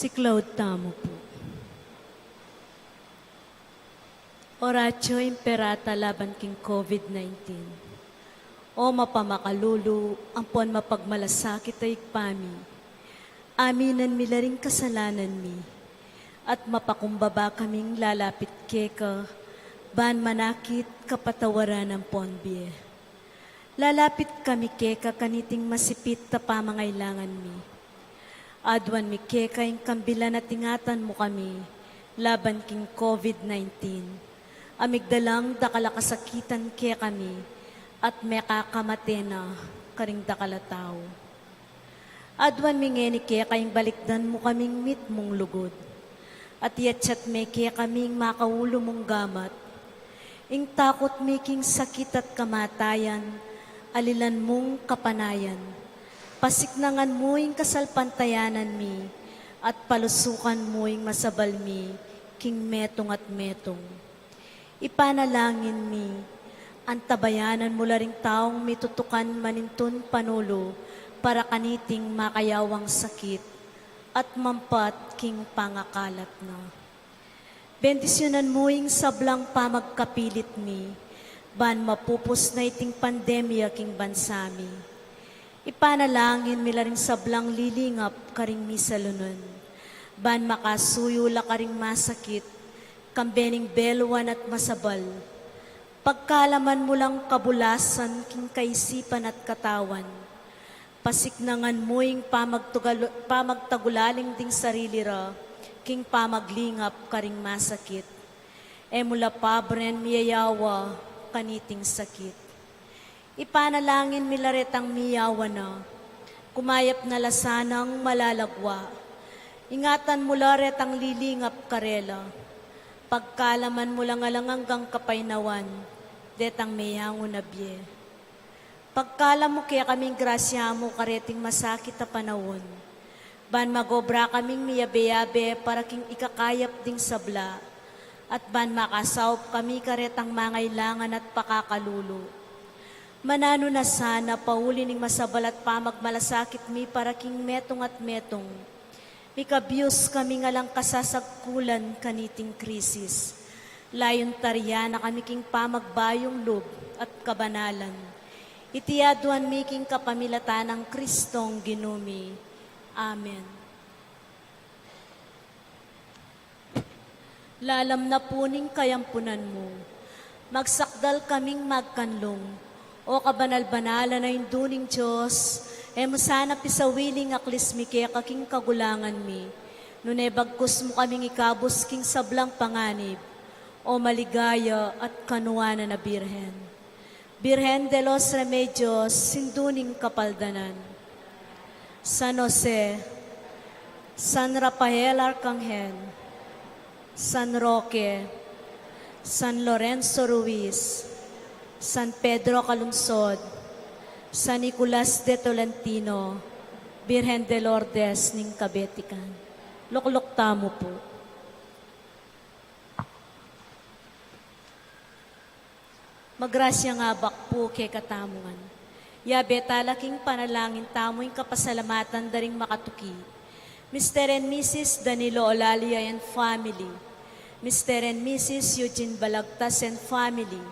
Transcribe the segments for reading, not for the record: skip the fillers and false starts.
Si Claude Tamo po. Oratio imperata laban king COVID-19. O mapamakalulu, ampon mapagmalasakit ay pami. Aminan mi laring kasalanan mi. At mapakumbaba kaming lalapit keka, ban manakit kapatawaran ng ponbie. Lalapit kami keka kaniting masipit ta pamangailangan mi. Adwan mi keka yung kambilan at ingatan mo kami, laban king COVID-19. Amigdalang dakalakasakitan ke kami, at mekakamate na karing dakalataw. Adwan mi ngeni ke kayong balikdan mo kaming mit mong lugod, at yatsyat me ke kaming makaulo mong gamat. Ing takot mi king sakit at kamatayan, alilan mong kapanayan. Pasiknangan mo ing kasalpantayanan mi, at palusukan mo ing masabal mi, king metong at metong. Ipanalangin mi, antabayanan mo laring taong mitutukan manintun panulo, para kaniting makayawang sakit, at mampat king pangakalat na. Bendisyonan mo ing sablang pamagkapilit mi, ban mapupos na iting pandemya king bansami. Ipanalangin mi laring sablang lilingap karing misalunan, ban makasuyo la karing masakit, kambening belwan at masabal. Pagkalaman mo lang kabulasan king kaisipan at katawan, pasiknangan mo ing pamagtagulaling ding sarili ra, king pamaglingap karing masakit. Mula pabren miyayawa kaniting sakit. Ipanalangin milaretang miyawa na, kumayap na lasanang malalagwa. Ingatan mo laretang lilingap karela, pagkalaman mo lang hanggang kapainawan, detang miyango na biye. Pagkala mo kaya kaming grasya mo kareting masakit na panahon, ban magobra kaming miyabe-yabe para king ikakayap ding sabla, at ban makasawp kami karetang mangailangan at pakakalulo. Manano na sana pauli ning masabal at pamagmalasakit mi para king metong at metong. Mikabiyos kami nga lang kasasagkulan kaniting krisis. Layon tarya na kami king pamagbayong loob at kabanalan. Itiyaduan mi king kapamilatan ng Kristong ginumi. Amen. Lalam na puning kayampunan mo, magsakdal kaming magkanlong, o kabanal-banala na induning Diyos, mo sana pisawiling aklis mi kaya kaking kagulangan mi, nune bagkus mo kaming ikabos king sablang panganib, o maligaya at kanuana na Birhen. Birhen de los Remedios, sinduning kapaldanan. San Jose, San Rafael Arcangel, San Roque, San Lorenzo Ruiz, San Pedro Calungsod, San Nicolas de Tolentino, Birhen de Lourdes ning Kabetikan. Luklok tamo po. Magrasya nga bak po kay katamungan. Yabe talaking panalangin tamo'y kapasalamatan daring makatuki. Mr. and Mrs. Danilo Olalia and family, Mr. and Mrs. Eugene Balagtas and family,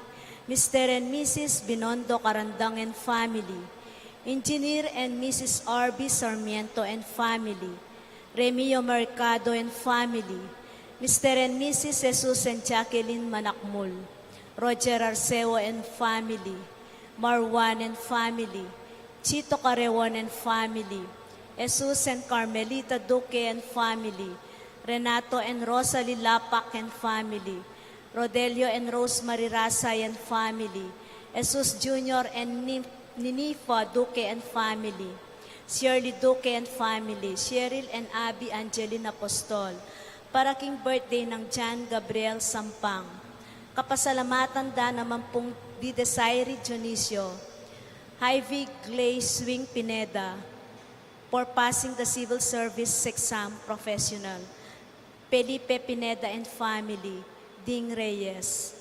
Mr. and Mrs. Binondo Carandang and family, Engineer and Mrs. R.B. Sarmiento and family, Remio Mercado and family, Mr. and Mrs. Jesus and Jacqueline Manakmul, Roger Arceo and family, Marwan and family, Chito Carreon and family, Jesus and Carmelita Duque and family, Renato and Rosalie Lapak and family, Rodelio and Rosemary Rasay and family, Jesus Jr. and Ninifa Duque and family, Shirley Duque and family, Cheryl and Abby Angeline Apostol, para king birthday ng John Gabriel Sampang. Kapasalamatan da naman pong Didesiree Dionisio, Hyvie Glaze Swing Pineda, for passing the civil service exam professional, Felipe Pineda and family, Ding Reyes.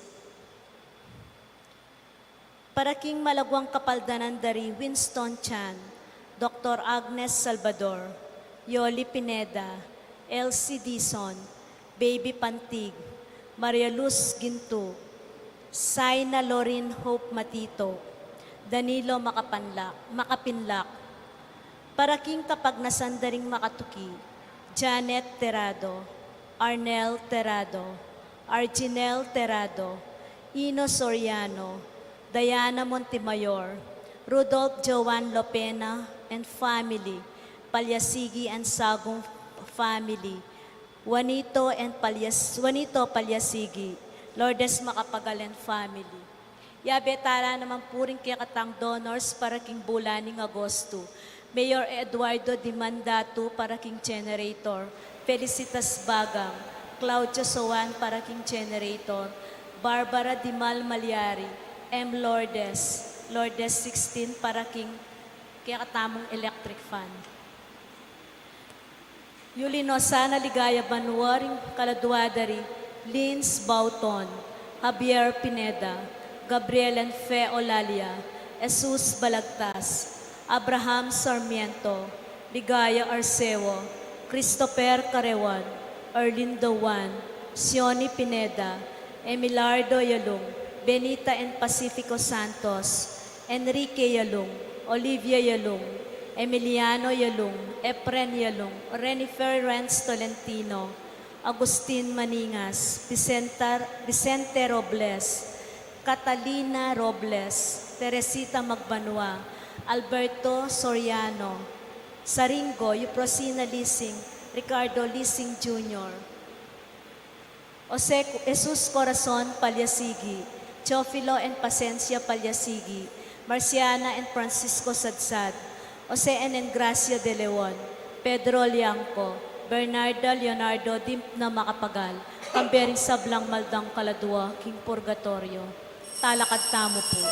Para king malagwang kapaldanan dari Winston Chan, Dr. Agnes Salvador, Yoli Pineda, Elsie Dizon, Baby Pantig, Maria Luz Ginto, Saina Lorin Hope Matito, Danilo Makapinlak, Paraking kapag nasandaring makatuki, Janet Terado, Arnel Terado, Arginel Terado, Ino Soriano, Diana Montemayor, Rudolph Joan Lopena and family, Palyasigi and Sagong family, Juanito Palyasigi, Lourdes Macapagal and family. Yabetara naman puring kaya katang donors para king bulaning Agosto. Mayor Eduardo Dimandatu para king generator. Felicitas Bagang, Claudio Sowan para king generator. Barbara Dimal Malyari, M. Lourdes 16 para king kaya katamong electric fan. Yulino Sana Ligaya Banwaring Kaladuadari, Lins Bauton, Javier Pineda, Gabriel and Fe Olalia, Jesus Balagtas, Abraham Sarmiento, Ligaya Arcevo, Christopher Carewan, Erlindo Juan, Sioni Pineda, Emilardo Yalung, Benita and Pacifico Santos, Enrique Yalung, Olivia Yalung, Emiliano Yalung, Efren Yalung, Renifer Renz Tolentino, Agustin Maningas, Vicente Robles, Catalina Robles, Teresita Magbanua, Alberto Soriano, Saringo, Yuprosina Lising, Ricardo Lising Jr., Jose Jesus Corazon Palyasigi, Teofilo and Pasencia Palyasigi, Marciana and Francisco Sadsad, Jose N. Gracia de Leon, Pedro Liangco, Bernardo Leonardo Dimp na Makapagal, Kambering Sablang Maldang Kaladua, King Purgatorio. Talakad tamo po.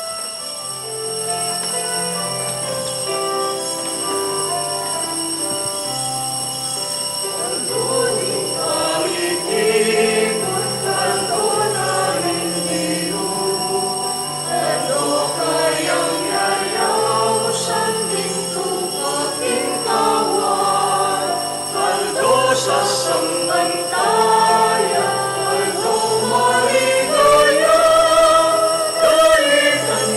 Sasamantaya, Aldo Maligaya, Dalitan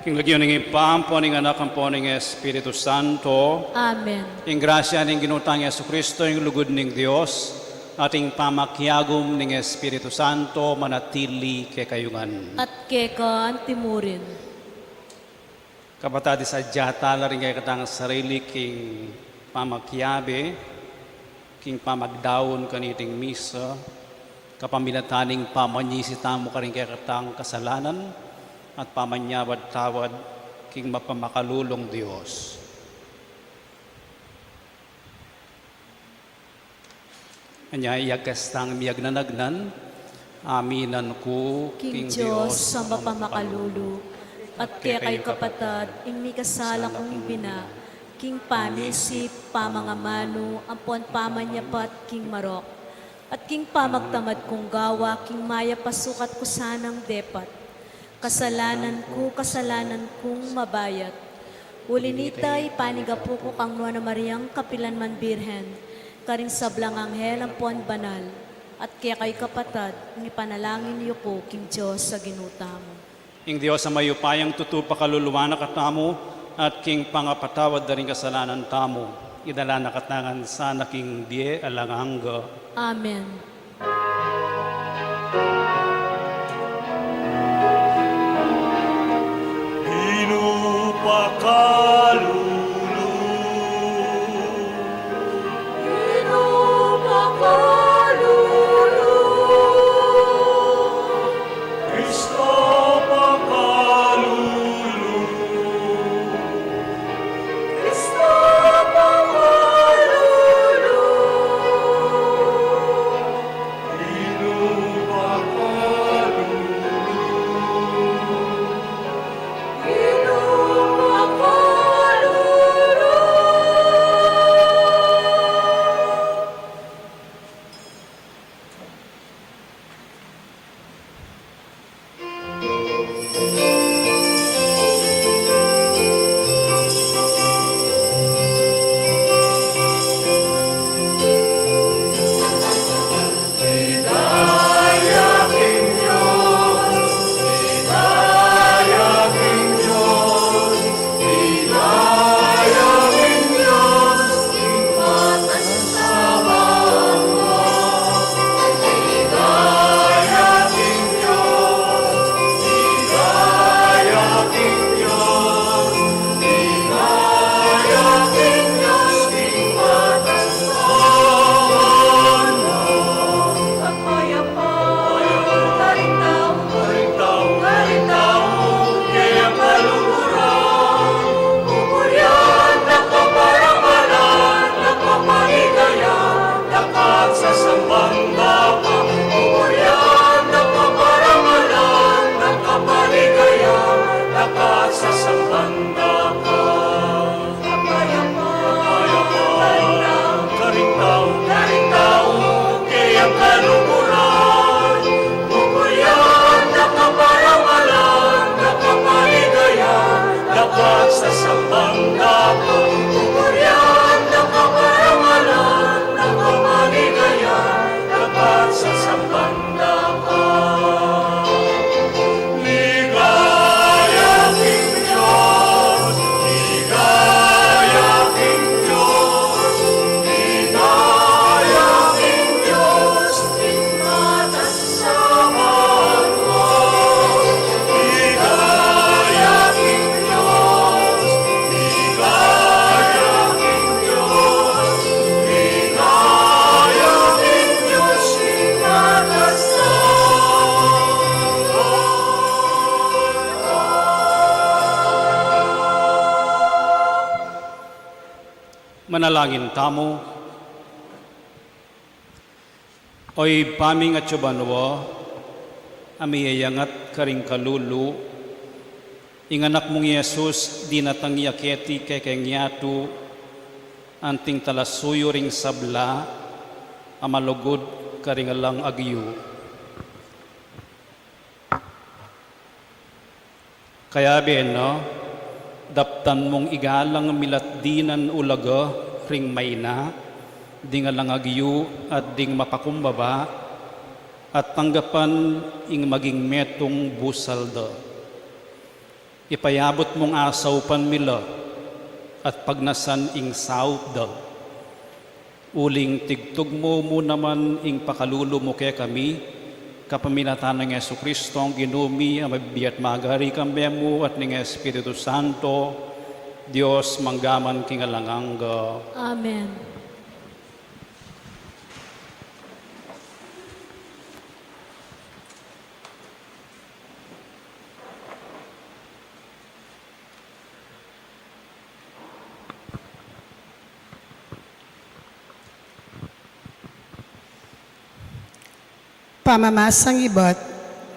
King lagyan ng ipampo ng anak ang po ng Espiritu Santo. Amen. Ing grasya ng ginutang Yesu Kristo, yung lugod ng Diyos, ating pamakyagom ng Espiritu Santo, manatili kay kayungan. At kekan timurin. Kapatid sa jata, laring kay katang sarili king pamakyabe, king pamagdaon kaniting misa, kapamilataning pamanyisita mo ka rin kay katang kasalanan, at pamanyawad-tawad king mapamakalulong Diyos. Anya iyagkastang miyag na nagnan, aminan ko, King Diyos sa mapamakалulu, at kaya kay kapatad, ing mi kasala kong bina, king pamisip, pamangamano, ampon pamanyapat, king marok, at king pamagtamad kong gawa, king maya pasukat ko sanang depat, kasalanan kong mabayat. Ulinitay, panigapo ko kang Nuana Mariang Kapilan man Birhen, karing sablang anghel ang puan banal, at kaya kay kapatad, ng ipanalangin niyo ko, king Diyos sa ginutamo. Ing Diyos sa mayupayang tutupa kaluluwa na katamo, at king pangapatawad na rin kasalanan tamo, idala na katangan sa naking die alangangga. Amen. Manalangin tamo. Oy paming at subanwa, amiyayangat karing kalulu, inganak mong Yesus, di natangyaketi kay kengyatu, anting talasuyo ring sabla, amalugod karing alang agyu. Kaya no, daptan mong igalang milatdinan ulaga ring mayna, ding alang agyu at ding mapakumbaba, at tanggapan ing maging metong busalda. Ipayabot mong asaw panmila at pagnasan ing saud uling tigtug mo naman ing pakalulu mo kaya kami, kapaminatan ng Yesu Kristo ang ginumi, ang mabibiyat magari kami mo at ng Espiritu Santo, Diyos manggaman kingalanganga. Amen. Pamamasang iba't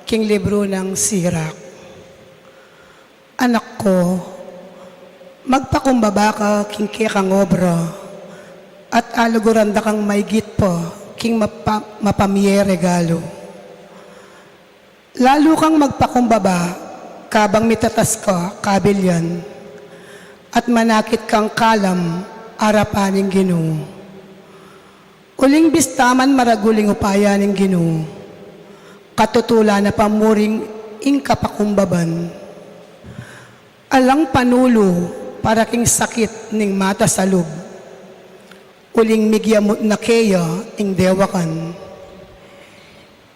king libro ng Sirak. Anak ko, magpakumbaba ka king kang obra, at aluguranda kang maigit po king mapamiye regalo. Lalo kang magpakumbaba, kabang mitatas ka kabilyan, at manakit kang kalam, arapaning Ginoo. Uling bistaman maraguling upaya ng Ginoo, katutula na pamuring ing kapakumbaban. Alang panulo para king sakit ning mata sa lub. Uling migyamot na keya ing dewakan.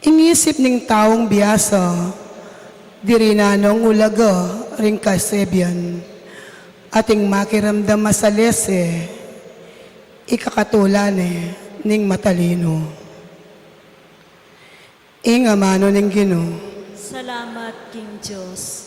Ingisip ning taong biyasa, diri nanong ulaga ring kasebyan. Ating makiramdam masalese, ikakatulane ning matalino. Ing amano ning Ginoo. Salamat, King Diyos.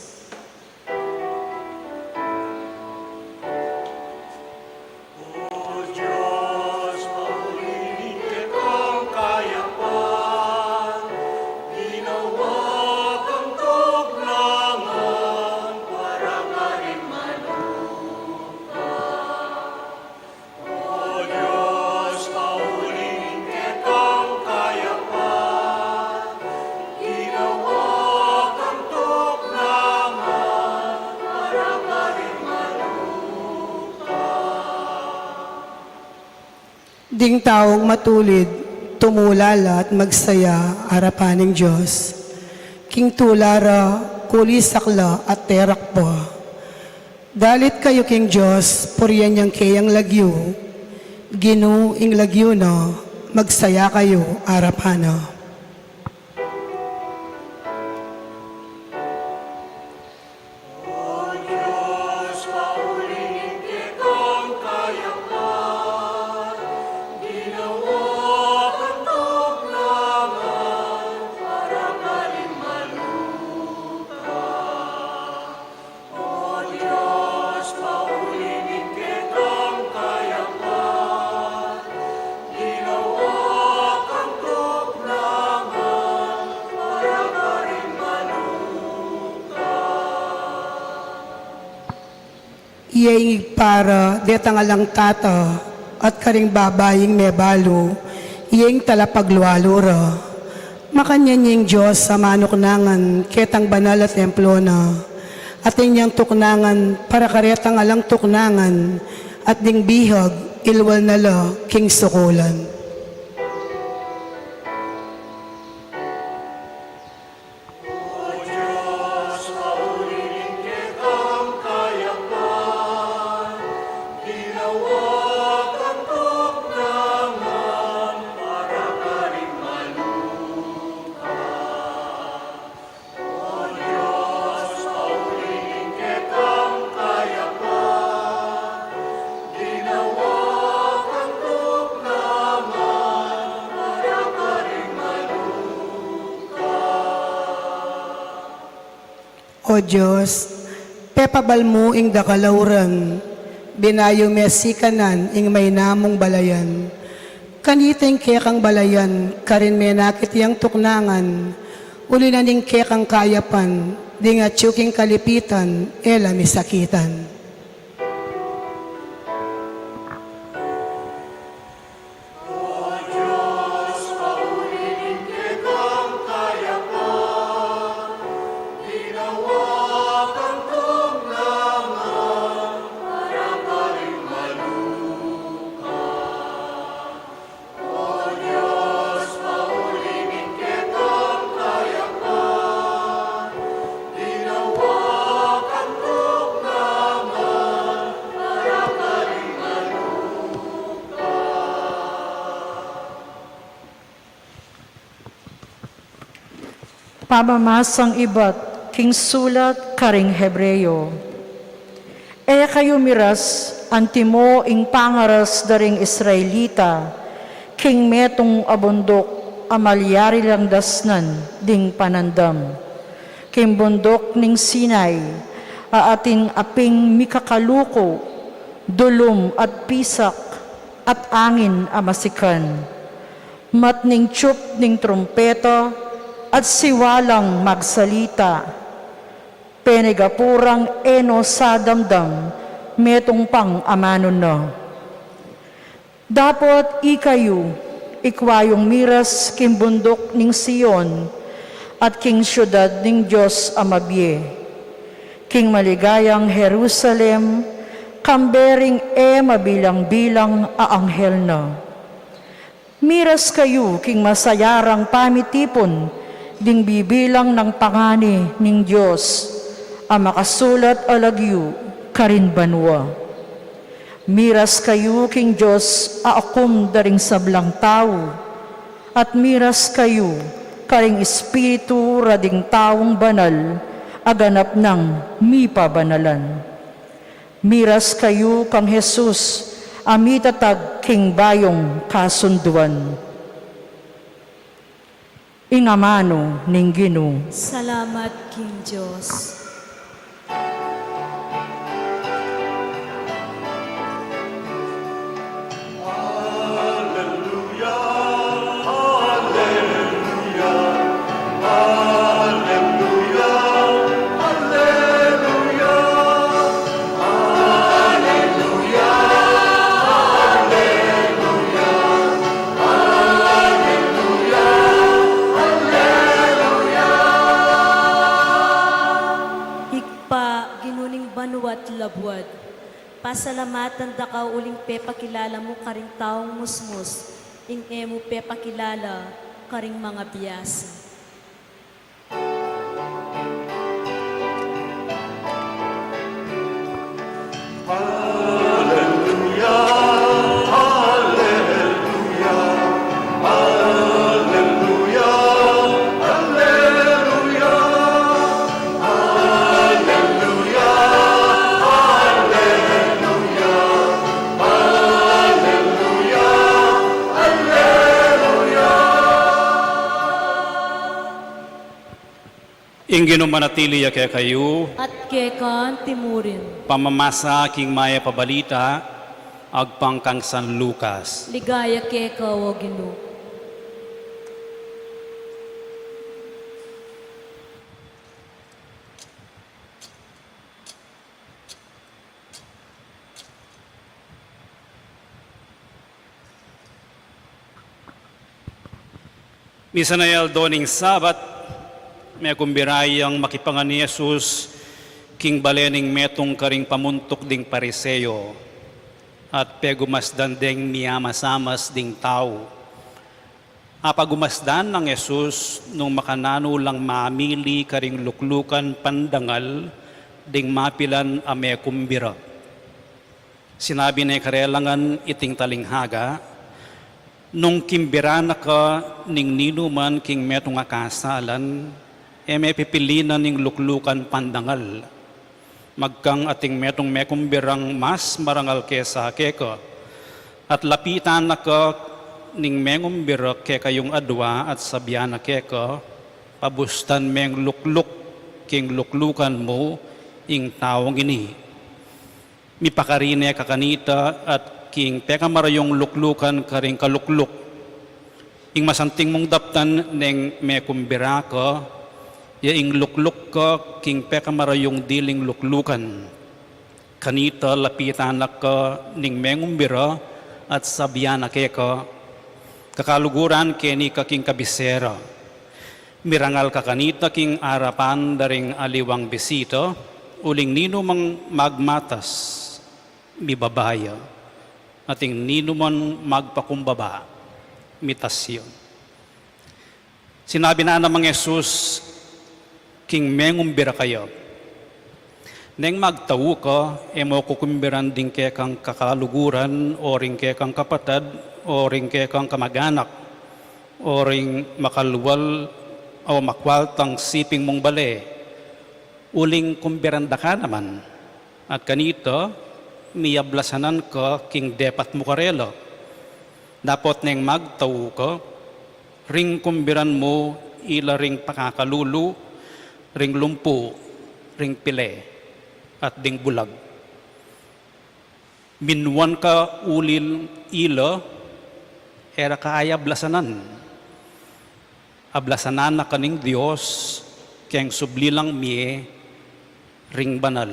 Ding taong matulid, tumulala at magsaya, harapaning Diyos. King tulara, kulisakla at terak po. Dalit kayo king Diyos, puriyan niyang kayang lagyo. Ginoo ing lagyo na, magsaya kayo, harapana. Iyaingig para detangalang tata at karing babaying mebalo, iyang talapaglualura. Makanyanying Diyos sa manuknangan, ketang banal at templo na, at inyang tuknangan para karetang alang tuknangan, at ding bihag, ilwal nala, king sukulan. O Diyos, pepabal mo ing dakalauran, binayo mesikanan ing may namong balayan. Kaniting kekang balayan, karin menakit yang tuknangan, uli na ning kekang kayapan, di nga tsuking kalipitan, ela misakitan. Pamamasang iba't king sulat karing Hebreyo. E kayo miras, antimo ing pangaras daring Israelita, king metong abundok, amalyari lang dasnan, ding panandam. King bundok ning Sinai, ating aping mikakaluko, dulum at pisak, at angin amasikan. Matning tsup ning trumpeta, at siwalang magsalita. Penegapurang eno sa damdam, metong pang amanon na. Dapat ikayo, ikwayong miras kimbundok ning Sion, at king syudad ning Diyos amabye. King maligayang Jerusalem, kambering mabilang-bilang aanghel na. Miras kayo, king masayarang pamitipon, ding bibilang ng pangani ning Diyos, ang makasulat alagyu, karin banwa. Miras kayo, king Diyos, aakum daring sablang tao, at miras kayo, karing espiritu rading taong banal, aganap ng mipabanalan. Miras kayo kang Jesus, amitatag king bayong kasunduan. Ingamano ning Ginoo. Salamat, King Diyos. Labwad. Pasalamatan da ka uling pepakilala mo karing taong musmus, ing emo pepakilala karing mga biyasa. Ingino manatili ya kaya kayo, At kekan timurin, pamamasa king maya pabalita, agpang kang San Lucas. ligaya keka o Ginoo. Misanayal doning Sabat, may kumbirayang makipangan ni Jesus, king balening metong karing pamuntok ding pariseyo, at pegumasdan ding miyamasamas ding tao. Apagumasdan ng Jesus nung makanano lang mamili karing luklukan pandangal ding mapilan ame kumbira. Sinabi na karelangan iting talinghaga, nung kimbirana ka ning ninuman king metong akasalan, may pipilinan ning luklukan pandangal. Magkang ating metong mekumbirang mas marangal kesa keka, at lapitan na ka ning mengumbira keka yung adwa at sabyan na keka, pabustan meng lukluk king luklukan mo ing tawang ini. Mipakarine kakanita at king peka marayong luklukan karing kalukluk. Ing masanting mong daptan neng mekumbira ka, yaing lukluk ka, king peka marayong diling luklukan. Kanita lapitan na ka ning mengumbira at sabyan na keka, kakaluguran keni ka king kabisera. Mirangal ka kanita king arapan daring aliwang bisita, uling nino mang magmatas, mibabaya, ating nino man magpakumbaba, mitasyon. Sinabi na namang Jesus, king mengumbira kayo. Neng magtawo ka, mo kukumbiran din kaya kang kakaluguran, o ring kaya kang kapatid, o ring kaya kang kamag-anak, o ring makaluwal, o makwaltang siping mong bale, uling kumbiranda ka naman. At kanito, miyablasanan ko king depat mo karelo. Dapat neng magtaw ko, ring kumbiran mo, ila ring pakakalulu, ring lumpu, ring pile, at ding bulag. Minwan ka ulil ilo, era ka ay ablasanan. Ablasanan na kaning Diyos, keng sublilang miye, ring banal.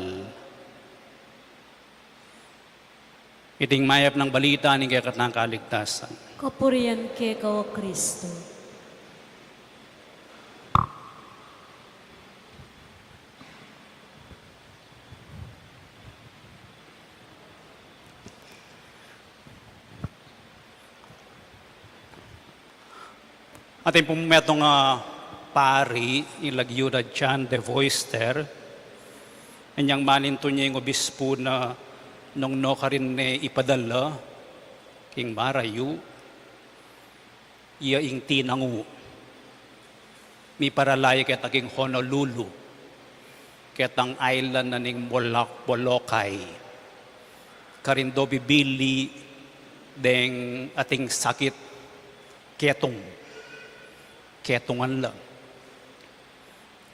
Iting mayap ng balita ni kayakat ng kaligtasan. Kapurian ke kao Kristo. Ating pumetong pari, ilagyo na John de Voister, anyang maninto niya yung obispo na nung no ka rin ipadala, king Marayu, iya ing tinangu, mi paralay ket king Honolulu, ket ang island na ning Molokai, karindo bibili deng ating sakit ketungan lang.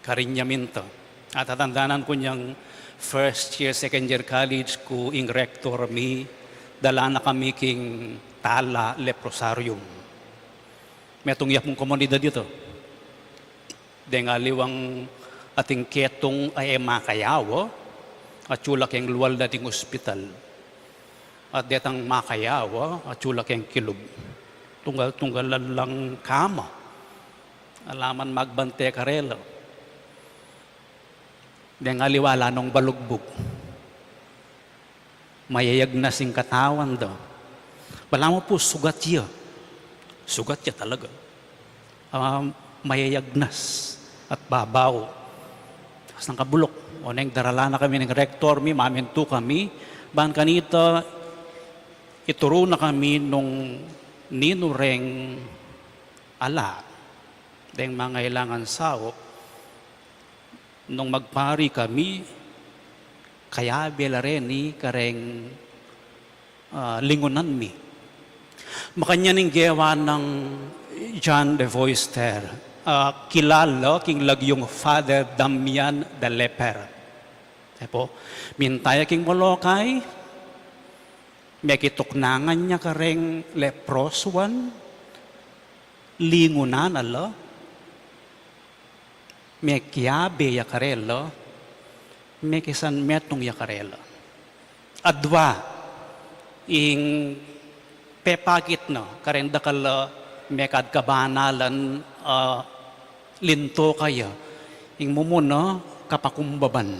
Karinyaminto. At tatandanan ko niyang first year, second year college ko, ing rector mi, dala na kami king Tala Leprosarium. May tungyap mong komunidad dito. Dengaliwang ating ketong ay makayawo, at chula keng luwal na ting ospital. At detang makayawa, at chula keng kilub. Tunggal-tunggalan lang kama. Alaman magbante karelo. Deng aliwala nung balugbog. Mayayag na sing katawan do. Bala mo po sugat siya. Sugat siya talaga. Mayayagnas at babaw. Tapos nang kabulok. O nang darala na kami ng rector mi, maminto kami. Ban kanita, ituro na kami nung ninureng ala. Deng mga ilangan sao, nung magpari kami, kaya belareni kareng lingunan mi. Makanya ning gewa ng John de Voister, kilala king lagyong Father Damian de Leper. Tepo, mintaya king Molokai, may kituknangan niya kareng leproswan, lingunan ala, may kiabe yakarelo, may kisan metong yakarelo. Adwa, ing pepakit no, karenda kala may kadkabanalan linto kaya, ing mumuno kapakumbaban.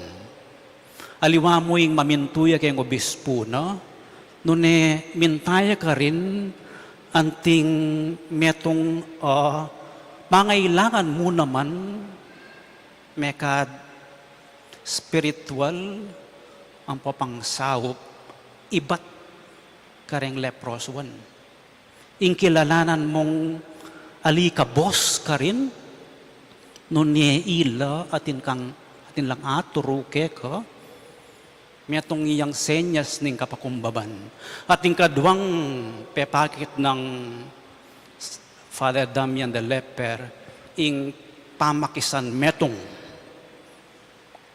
Aliwa mo ing mamintuya kayong obispo no, nune mintaya ka rin anting metong pangailangan mo naman mekad spiritual ang papangsawop ibat kareng leproswan. Ing kilalanan mong alika boss ka rin nun ila atin lang aturuke ka metong iyang senyas ning kapakumbaban. Ating kadwang pepakit ng Father Damian de Leper ing pamakisan metong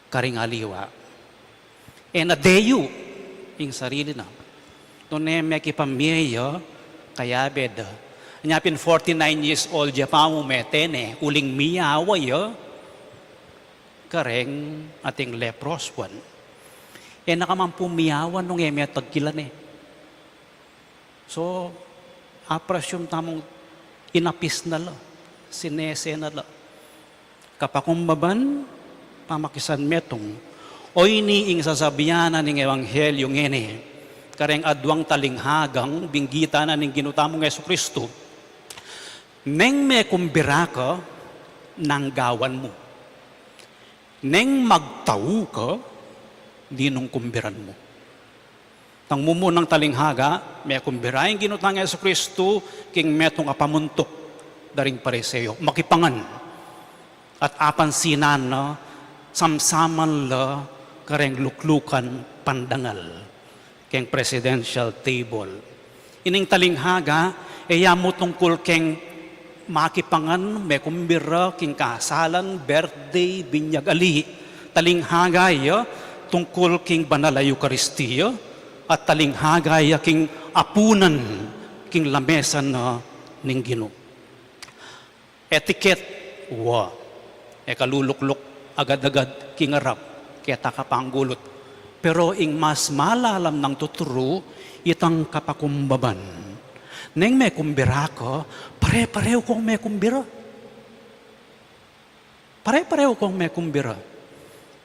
karing aliwa. E nadeyo ing sarili na. Noon may kipamyeyo kaya beda. Nyapin 49 years old ya pa mo metene uling miyawa yo kareng ating leproswan. E nakamampumiyawan nung metagkilan eh. So, aprasyon tamong inapis na la, sinese na la. Kapakumbaban, pamakisan metong, o iniing sasabiyanan ng Ebanghelyo ngene, kareng adwang talinghagang, binggita na ng ginutamong Yesu Kristo, neng may kumbira ka, nang gawan mo. Neng magtau ka, di nung kumbiran mo. Tang mumunang talinghaga, may kumbira yung ginutang Yesu Kristo, king metong apamuntok, daring pareseyo, makipangan. At apansinan no, samsaman la kareng luklukan pandangal keng presidential table. Ining talinghaga, mo tungkol keng makipangan, may kumbira, king kasalan, birthday, binyag ali. Talinghaga tungkol king banal a Eucharistia, at talinghaga king apunan, king lamesan na ning Ginoo. Etiquette, kaluluklok, agad-agad, king arap, kaya kapanggulot. Pero ing mas malalam ng tuturo, itang kapakumbaban. Neng may kumbira ko, pare-pareho kong may kumbira. Pare-pareho kong may kumbira.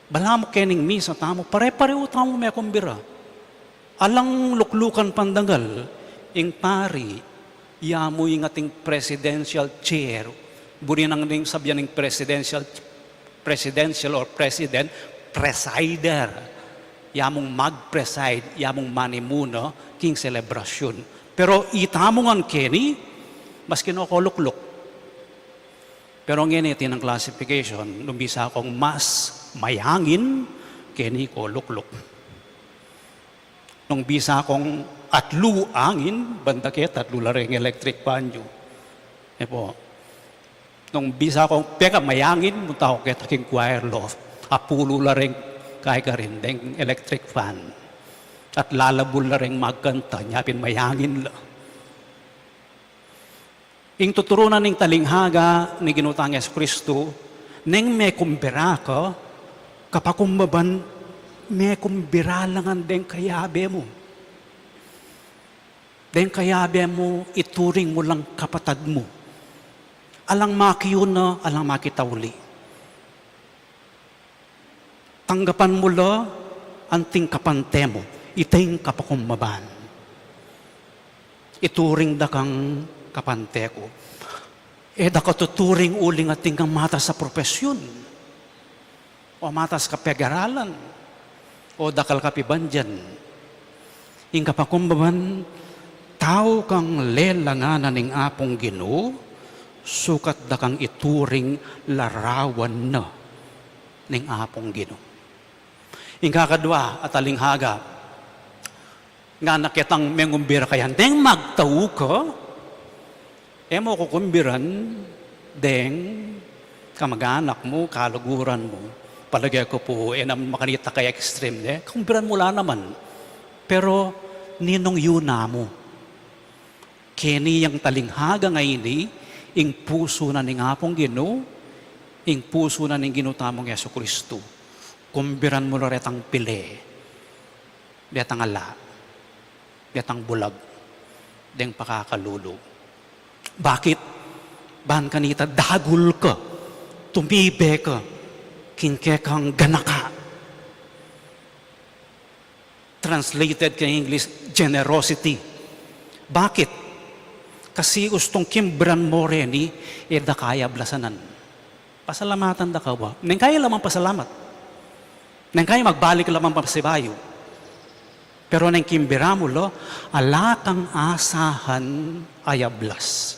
Bala mo kening misa tamo, pare-pareho tamo may kumbira. Alang luklukan pandangal, ing pari, yamo yung ating presidential chair, buri nang ding sabyan ng presidential or president, presider. Yamong mag-preside, yamong manimuno, king celebration. Pero itamong ang keni, mas kinokoluklok. Pero ngayon ng classification, lumbisa akong mas mayangin, keni ko luklok. Nung bisa akong atlu angin, bandakit atlu laring electric panyo. Nung bisa akong peka mayangin, munta ako kita king choir loft, apulo laring kaya ka rin, deng electric fan. At lalabul na rin magkanta, nyapin mayangin la. Ing tuturunan ng talinghaga ni Ginutang Yesu Kristo, neng may kumbira ka, kapakumbaban, may kumbira langan deng kayabe mo. Deng kayabe mo, ituring mo lang kapatad mo. Alang makiyon na, alang makitawli. Tanggapan mo la, anting kapante mo, iting kapakumbaban. Ituring da kang kapante ko. Da ka tuturing uling ating kang matas sa profesyon. O matas ka pag-aralan. O dakal kapibandyan. Ing kapakumbaban, tao kang lelanganan ng apong Ginoo, sukat da kang ituring larawan na ng apong Ginoo. Ing kakadwa at alinghaga, nga nakitang mengumbira kayan, deng magtao ka, mo kukumbiran, deng kamag-anak mo, kaluguran mo, palagay ko po, makanita kay extreme, kumbiran mo lang naman. Pero, ninong yuna mo, kini yung talinghaga ngayon, ing puso na ning apong Ginoo, ing puso na ning ginutamong Yesu Kristo. Kumbiran mo na retang pili, betang ala, betang bulag, deng pakakalulo. Bakit? Bahan kanita, dagul ka, tumibe ka, kinke kang ganaka. Translated kay English, generosity. Bakit? Kasi gustong kimbran mo rin da kaya blasanan. Pasalamatan da ka ba? Nang kaya lamang pasalamat. Nang kaya magbalik lamang pasibayo. Pero nang kimbira mo lo, ala kang asahan ayablas.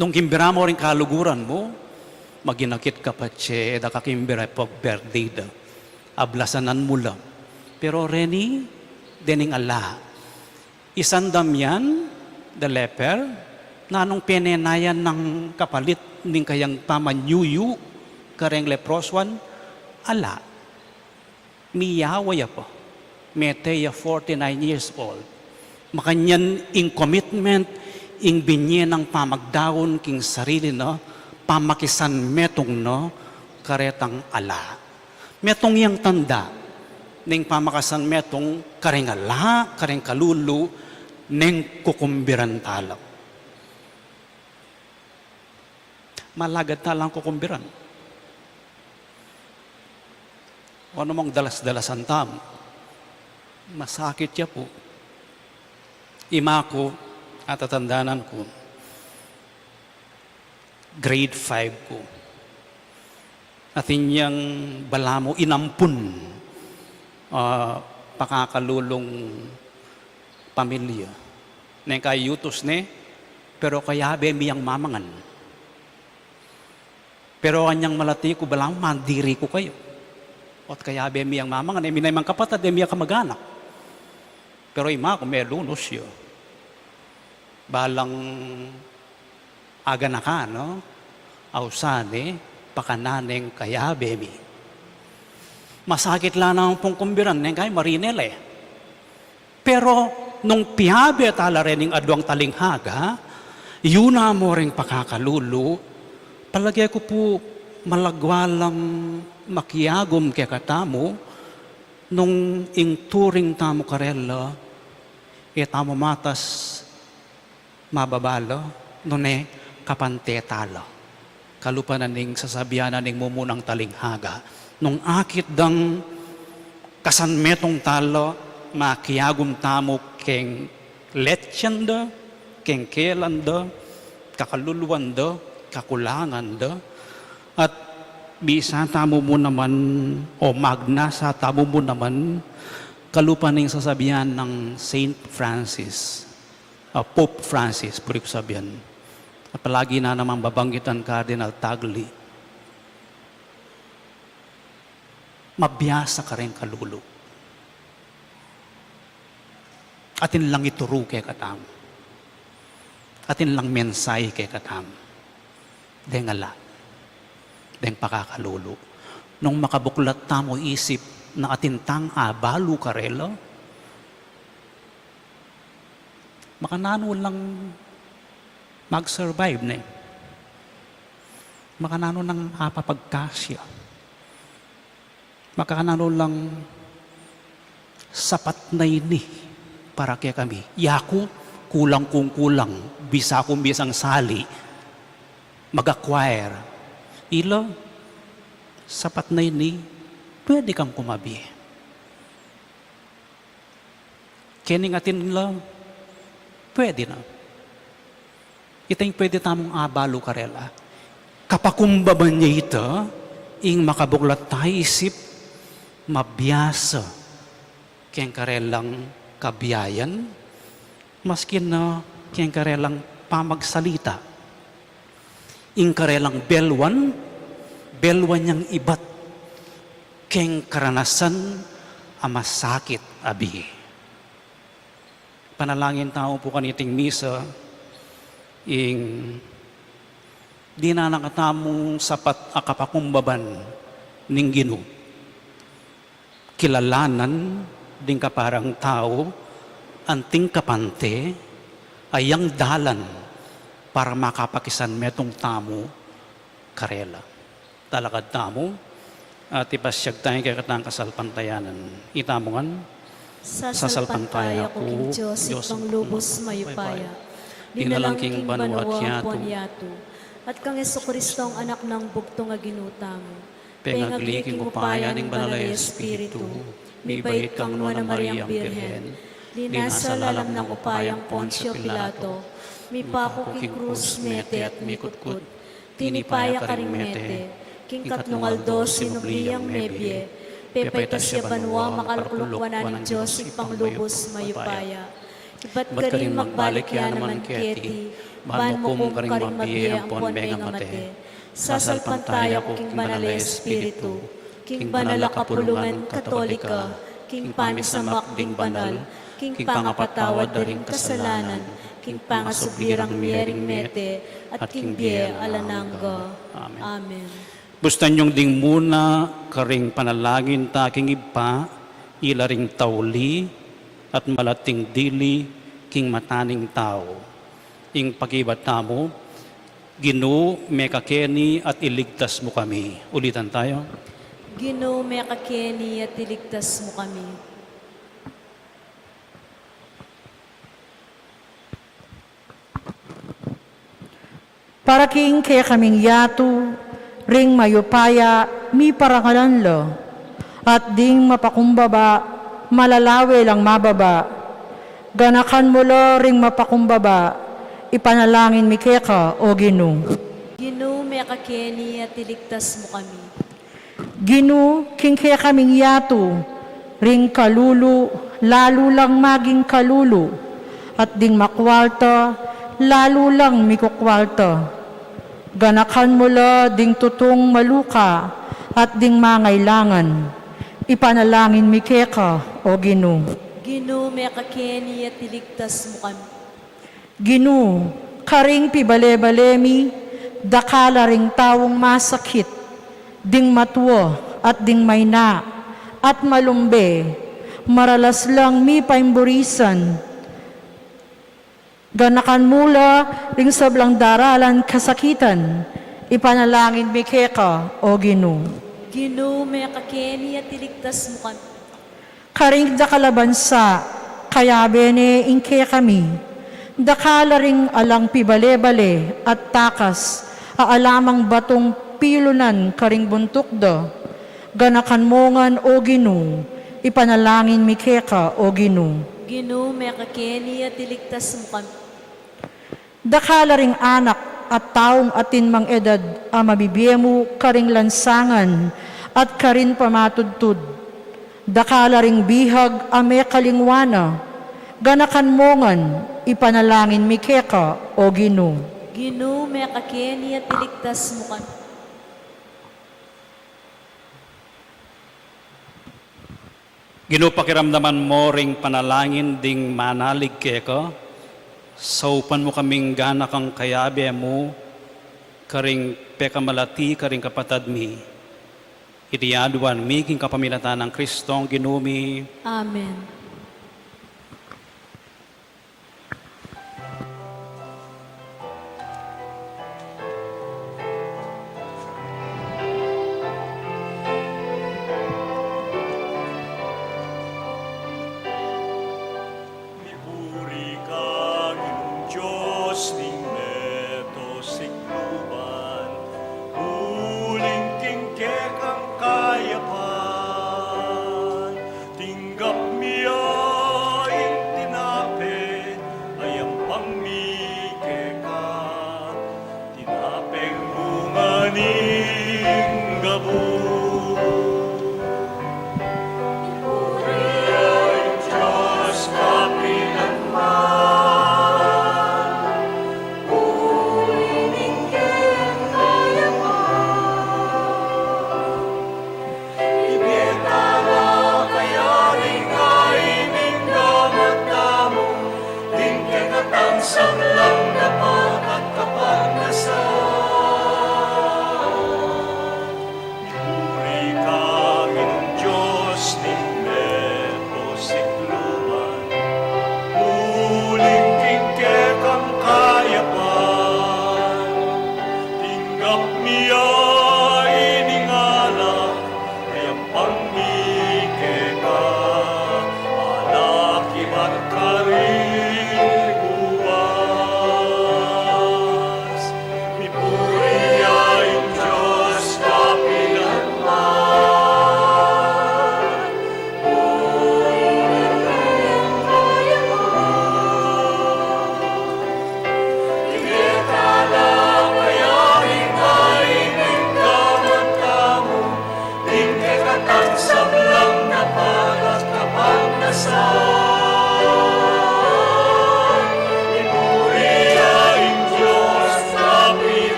Nung kimbira mo rin kaluguran mo, maginakit ka pa da kakimbira pag birthday da. Ablasanan mo lang. Pero reni, dening ala. Isandam yan, the leper, na nung pinenayan ng kapalit ning kayang pamanyuyu, kareng leproswan, ala. Miyawaya po. Meteya, 49 years old. Makanyan ing commitment, ing binye ng pamagdawon king sarili no, pamakisan metong no, karetang ala. Metong yang tanda, ning pamakasan metong kareng ala, kareng kalulu, neng kukumbiran talak. Malagad talang kukumbiran. O namang dalas-dalasan tam, masakit siya po. Ima ko at tatandanan ko, grade 5 ko. At inyang balamo inampun pakakalulong pamilya. Neng kayutos ne, pero kayabe miyang mamangan. Pero kanyang malati ko balang mandiri ko kayo. At kaya bemi ang mama nga, minay mang kapatid, demi ang kamag-anak. Pero ima ko may lunos yun. Balang aga na ka, no? Ausane, pakananeng kaya bemi. Masakit lang ang pong kumbiran, kay marinel eh. Pero nung pihabi at ala rin yung adwang talinghaga, yun na mo rin pakakalulu, palagay ko po malagwalang makiyagom kaya katamo, nung ing turing tamo karela, tamo matas mababalo, nung kapantetalo. Kalupanan ning sasabihanan ning mumunang talinghaga, nung akit dang kasanmetong talo, makiyagom tamo keng letsyanda, keng kelanda, kakaluluwanda, kakulanganda, at bisa tamo mo naman, o magna sa tamo mo naman, kalupa ng sasabihan ng Saint Francis, Pope Francis, pwede ko sabihan. At palagi na naman babanggitan Cardinal Tagle. Mabiyasa ka rin kalulu. Atin lang ituro kay katam. Atin lang mensay kay katam. Dengala. Deng pakakalulo. Nung makabuklat tamo isip na atintang abalu karelo, makanano lang mag-survive na eh. Makanano lang apapagkasya. Makanano lang sapat na ini para kaya kami. Yaku, kulang kung kulang, bisa kung bisang sali, mag-acquire. Ilo, sapat na ini, pwede kang kumabi. Kening atin lang, pwede na. Itang pwede tamong abalo karela. Kapakumbaban niya ito, ing makabuklat tayo isip, mabiyasa, keng karelang kabiyayan, maskin na keng karelang pamagsalita. Ing karelang belwan niyang ibat, keng karanasan amasakit abi. Panalangin tao po kaniting misa, ing di na nakatamong sapat akapakumbaban ning Ginoo. Kilalanan din ka parang tao, anting kapante, ayang dalan para makapakisan metong tamo karela. Talakad tamo, at ipasyag tayo kay katang kasalpantayanan. Itamongan, Sasalpantaya ko king Diyos, pang lubos mayupaya. Dinalangking banwa ponyato. At kang Jesucristo ang anak ng bugtong nga ginutamo. pengagliking upaya ning banalay Espiritu, mibait kang nuwa na Mariang Birhen, linasalalam ng upayang Poncio Pilato, mipako king krus mete at mikutkut, tinipaya ka ring mete, king katnungaldo sinubliyang mebye, pepaitas siya banwa makaluklukwanan ng Diyos ipang lubos mayupaya. Iba't ka rin magbalik yan naman keti, ban mo kung ka rin mabiye ang ponbe nga mate, sasalpantaya ko king banalay Espiritu, king banala kapulungan katolika, king pamisamak ding banal, king pangapatawad na ring kasalanan, king pangasubirang miyering mete, at king biye alanangga. Amen. Bustan yung ding muna, karing panalangin taking ipa, ilaring tauli, at malating dili, king mataning tao. Ing pagibat tamo, Ginoo, mekakeni at iligtas mo kami. Ulitan tayo. Ginoo, mekakeni at iligtas mo kami. Para king kaya kaming yato, ring mayupaya, mi parangalan lo, at ding mapakumbaba, malalawe lang mababa. Ganakan mo lo ring mapakumbaba, ipanalangin mi keka o Ginoo. Ginoo, mekakeni at iligtas mo kami. Ginoo, king kaya kaming yato, ring kalulu, lalo lang maging kalulu, at ding makwarta, lalo lang mikukwarta. Ganakan mula ding tutong maluka at ding mangailangan. Ipanalangin mi keka, o Ginoo. Ginoo, may kakeni at iligtas mo kami. Ginoo, karing pibale-balemi, dakala ring tawong masakit, ding matuwa at ding mayna, at malumbe, maralas lang mi paimburisan. Ganakan mula ring sablang daralan kasakitan, ipanalangin mi keka, o Ginoo. Ginoo, may kakeni at iligtas mo kami. Karing dakalabansa, kaya bene inke kami, dakala ring alang pibale-bale at takas, aalamang batong pilunan karing buntukdo, ganakan mongan o Ginoo, ipanalangin mi keka, o Ginoo. Ginoo, may kakeni at iligtas mo kami. Dakala ring anak at taong atin mang edad, mabibiyemo karing lansangan at karin pamatudtud. Dakala ring bihag ame kalingwana, ganakan mongan, ipanalangin mi keka, o Ginoo. Ginoo, may kakeni at iligtas mo kami. Ginoo, pakiramdaman mo ring panalangin ding manalig keko. Saupan mo kaming gana kang kayabe mo, karing pekamalati, karing kapatad mi. Itiyaduan mi king kapamilatan ng Kristong Ginumi. Amen. Puri ka, Ginoong Diyos, ning meto sikluban, huling tingkek ang kayapan, tinggap miya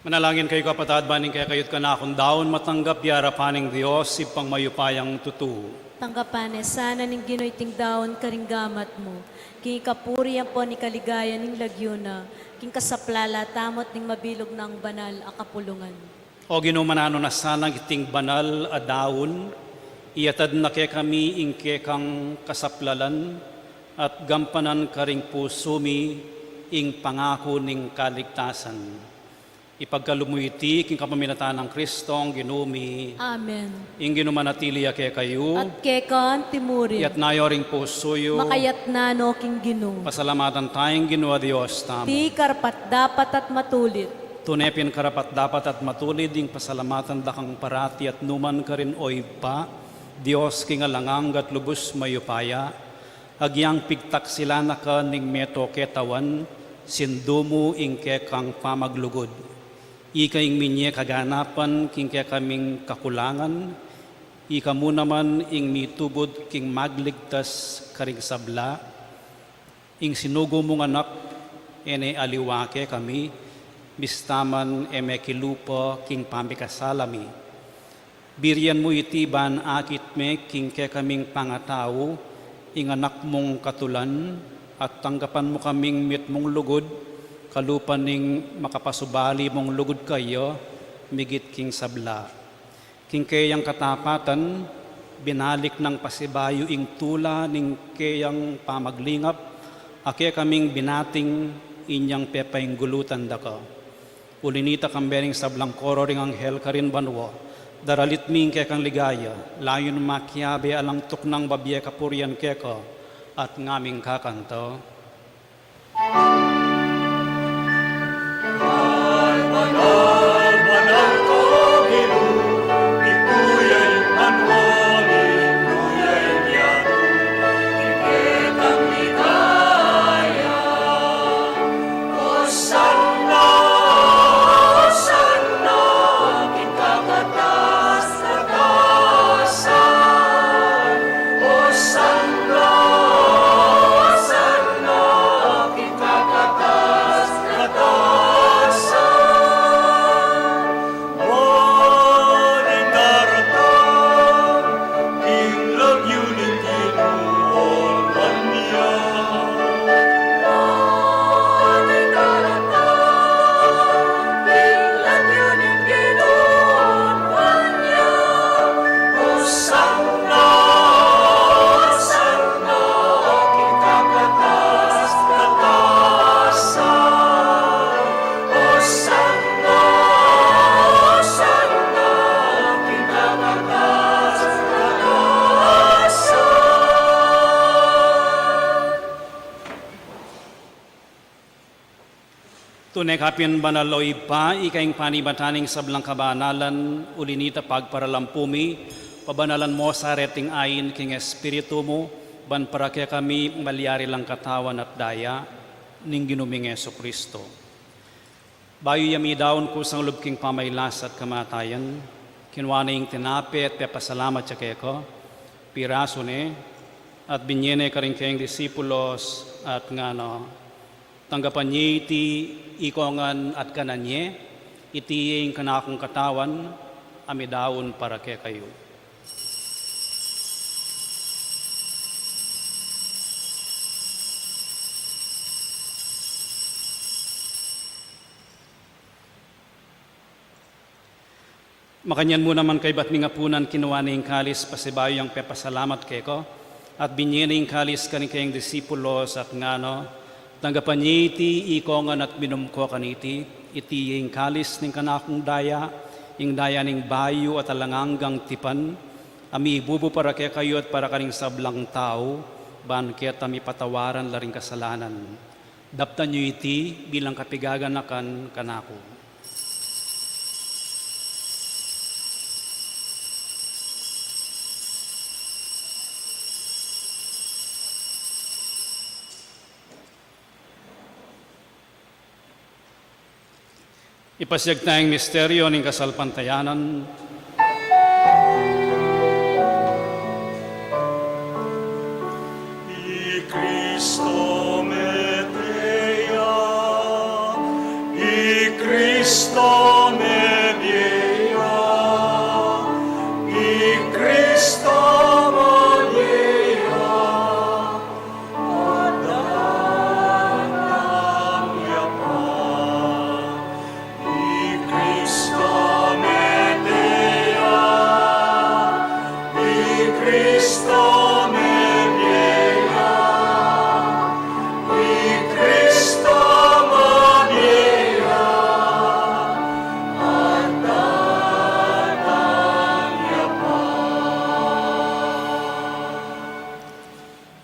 Manalangin kayo kapatad, baning kaya kayo't kanakong daon matanggap yara paning Diyos, ipang mayupayang tutu. Tanggapan sana ning Ginoy ting daon karinggamat mo. King kapuriyan po ni kaligaya ning lagyuna. King kasaplala tamot ning mabilog ng banal a kapulungan. O ginumanano na sana iting banal a daon, iyatad na kay kami ingke kang kasaplalan, at gampanan karing pusumi ing pangako ning kaligtasan. Ipagkalumuiti king kapaminatan ng Kristong ginumi, Amen. ing ginumanatili kay kayo, At kekan timuri. iyat nayoring pusuyo, Makayat na no king Gino. pasalamatan tayong ginawa Diyos tamo. Ti karpat dapat at matulit. Tunepin karapat dapat at matulid ing pasalamatan dakang parati at numan ka rin oy pa, Diyos king alangang at lubos mayupaya, agyang pigtak sila na ka ning meto ketawan, sindumo ing kekang pamaglugod. Ika ing minye kaganapan king ke kaming kakulangan, ika mo naman ing mitubod king magligtas karing sabla, ing sinugo mong anak, ene aliwake kami, bistaman eme kilupo king pamikasalami. Birian mo itiban akit me king ke kaming pangatao, ing anak mong katulan, at tanggapan mo kaming mit mong lugod, kalupan ning makapasubali mong lugod kayo, migit king sabla. King kayang katapatan, binalik ng pasibayo ing tula ning kayang pamaglingap, ake kaming binating inyang pepaing gulutan daka. Ulinita kambering sablang koro ring anghel karin banwa, daralit ming kekang ligaya, layon makiabe alang tuknang babye kapurian keka, at ngaming kakanto. Tunay kapin banaloy pa, ikaing panibataning sablang kabanalan, ulinita pagparalampumi, pabanalan mo sa reting ayin king espiritu mo, ban para kaya kami malyari lang katawan at daya, ning ginuming Yesu Kristo. Bayo yami daon ko sang lub king pamaylas at kamatayan, kinwana ing tinapi at pepasalamat siya kaya ko, piraso ne, at binyene ka rin kayong disipulos at nga no, tanggapan niya iti ikongan at kananye, iti yung kanakong katawan, amidaon para kay kayo. Makanyan mo naman kay ba't nga punan kinuha na yung kalis pasibayo yung pepasalamat kay ko, at binye na yung kalis kaning kayong disipulos at nga no, tanggapan niya iti ikongan at binumko kaniti, iti yung kalis ning kanakong daya, yung daya ning bayo at alanganggang tipan, ami ibubo para kaya kayo at para kaning sablang tao, ban kaya tami patawaran laring kasalanan. Daptan niyo iti bilang kapigaganakan kanako. Ipasyag tayong misteryo ng kasalpantayanan. I Cristo Medea, I Cristo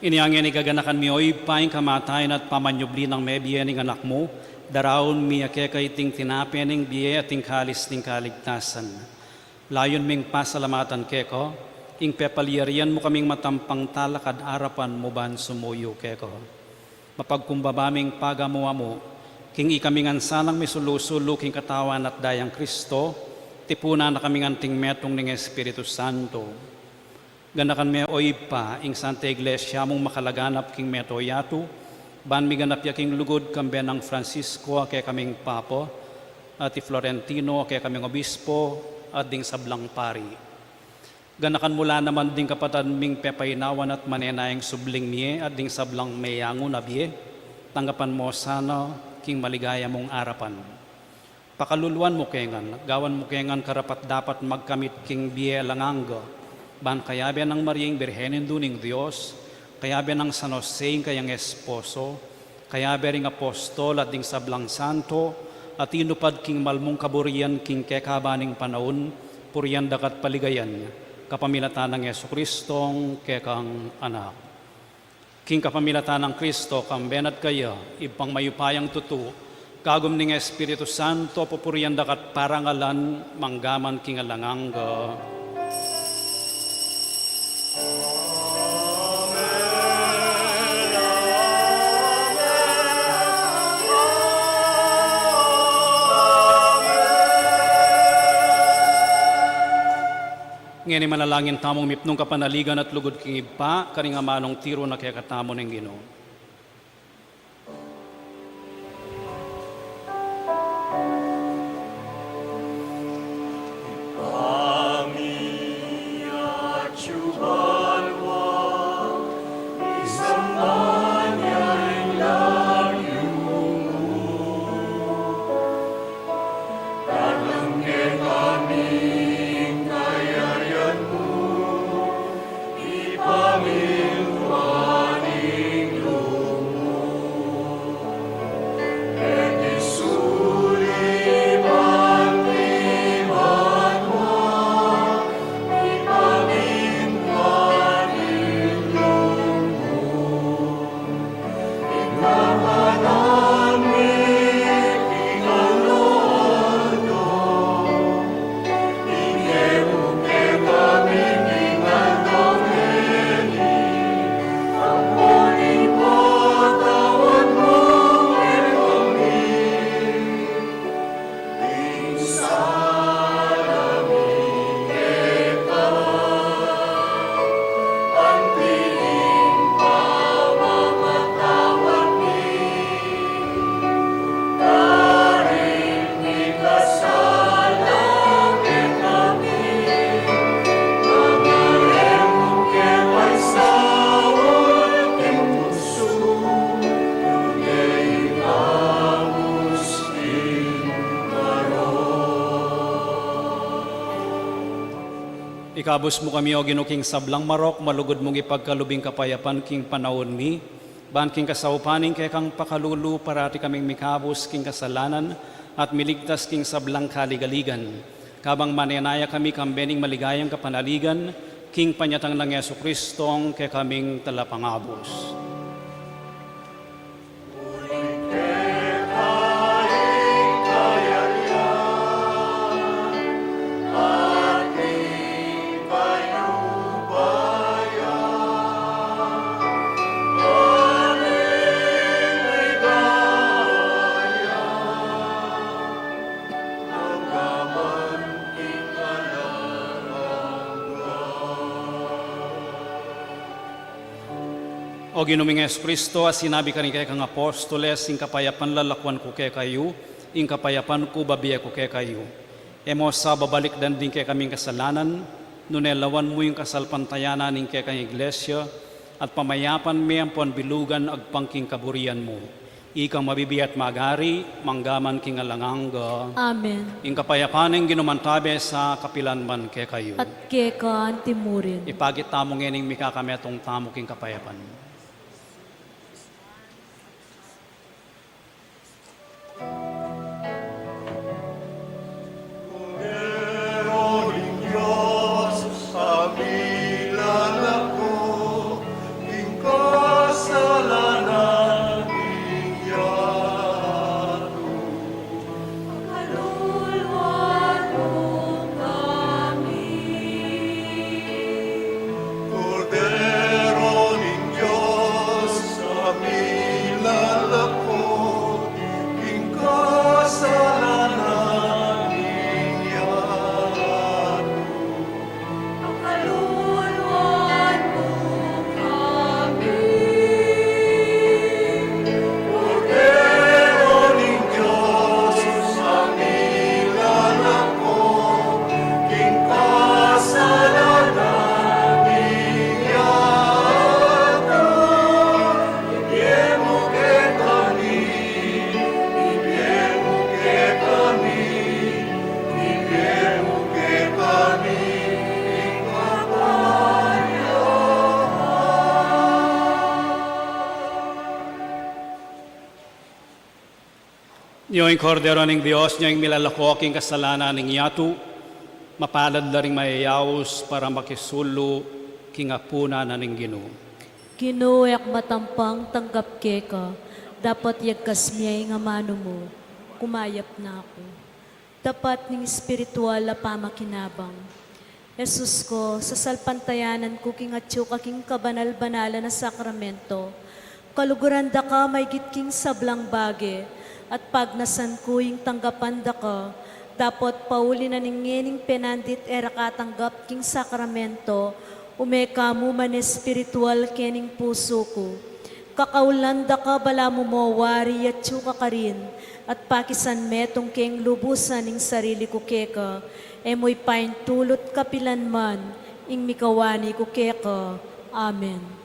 Iniyangin igaganakan mi oy paing kamatayan at pamanyubli ng may biye ng anak mo, daraon mi akekay ting tinapening biye at ting kalis ting kaligtasan. Layon ming pasalamatan keko, ing pepaliyarian mo kaming matampang talakad arapan mo ban sumuyo keko. Mapagkumbabaming pagamuwa mo, king ikaming ansanang misulusulo king katawan at dayang Kristo, tipuna na kaming anting metong ng Espiritu Santo. Ganakan me oy pa, ing Santa Iglesia mong makalaganap king meto yatu, ban mi ganap ya king lugod kambe ng Francisco kay kaming papo, at Florentino kay kaming obispo, at ding sablang pari. Ganakan mula naman ding kapatan ming pepainawan at manenayang subling miye at ding sablang mayango na biye, tanggapan mo sana king maligaya mong arapan. Pakaluluan mo kengan, gawan mo kengan karapat dapat magkamit king biye langangga, ban kayabe ng Mariang Birhenin duning Diyos, kayabe ng San Jose kayang esposo, kayabe ring apostol at ding sablang santo, at inupad king malmong kaburian king kekabaning panaon, puriyan dakat paligayan, kapamilatan ng Yesu Kristong kekang anak. King kapamilatan ng Kristo, kambenat kaya, ipang mayupayang tutu, kagum ning Espiritu Santo, pupuriyan dakat parangalan, manggaman king alangangga. Ngayon manalangin tamong mipnong kapanaligan at lugod king ipa, karing amanong tiro na kaya katamo ng Ginoo. Ikabos mo kami o ginuking sablang marok, malugod mong ipagkalubing kapayapan king panahon mi, ban king kasaupaning kay kang pakalulu parati kaming mikabos king kasalanan at miligtas king sablang kaligaligan. Kabang manenaya kami kambening maligayang kapanaligan, king panyatang ng Yesu Kristong kay kaming talapangabos. O ginuming Yesu Kristo, as sinabi ka rin kay kang apostoles, ing kapayapan lalakwan ko kay kayo, ing kapayapan ko babiya ko kay kayo. Emo sa babalik dan din kay kaming kasalanan, nunelawan mo yung kasalpantayanan ing kay kang iglesia, at pamayapan may ampon bilugan agpangking kaburian mo. Ikang mabibiyat magari, manggaman king alangangga. Amen. Ing kapayapan ing ginumantabe sa kapilan man kay kayo. At kekaan timurin. Ipagit tamo ngening mikakametong tamo king kapayapan. Diyos, pamilan ako, ikaw Yung kordero ng Diyos, yung milalako aking kasalanan ng yatu, mapalad na rin mayayaos para makisulo kingapuna na ng Ginoo. Kinuyak matampang tanggap keka, dapat yagkas miyay nga mano mo, kumayap na ako. Dapat ning espiritual na pamakinabang. Jesus ko, sa salpantayanan ko kingatyo kaking kabanal-banala na sakramento, kaluguran da ka may gitking sablang bage, at pag nasan ko yung tanggapan da ka, dapat pauli na ningening penandit era katanggap king sakramento, umeka mo man espiritual kening puso ko. Kakaulan da ka bala mo wari at tsuka ka rin, at pakisan metong keng lubusan ning sarili ko keka, emoy pain tulot kapilan man, ing mikawani ko keka. Amen.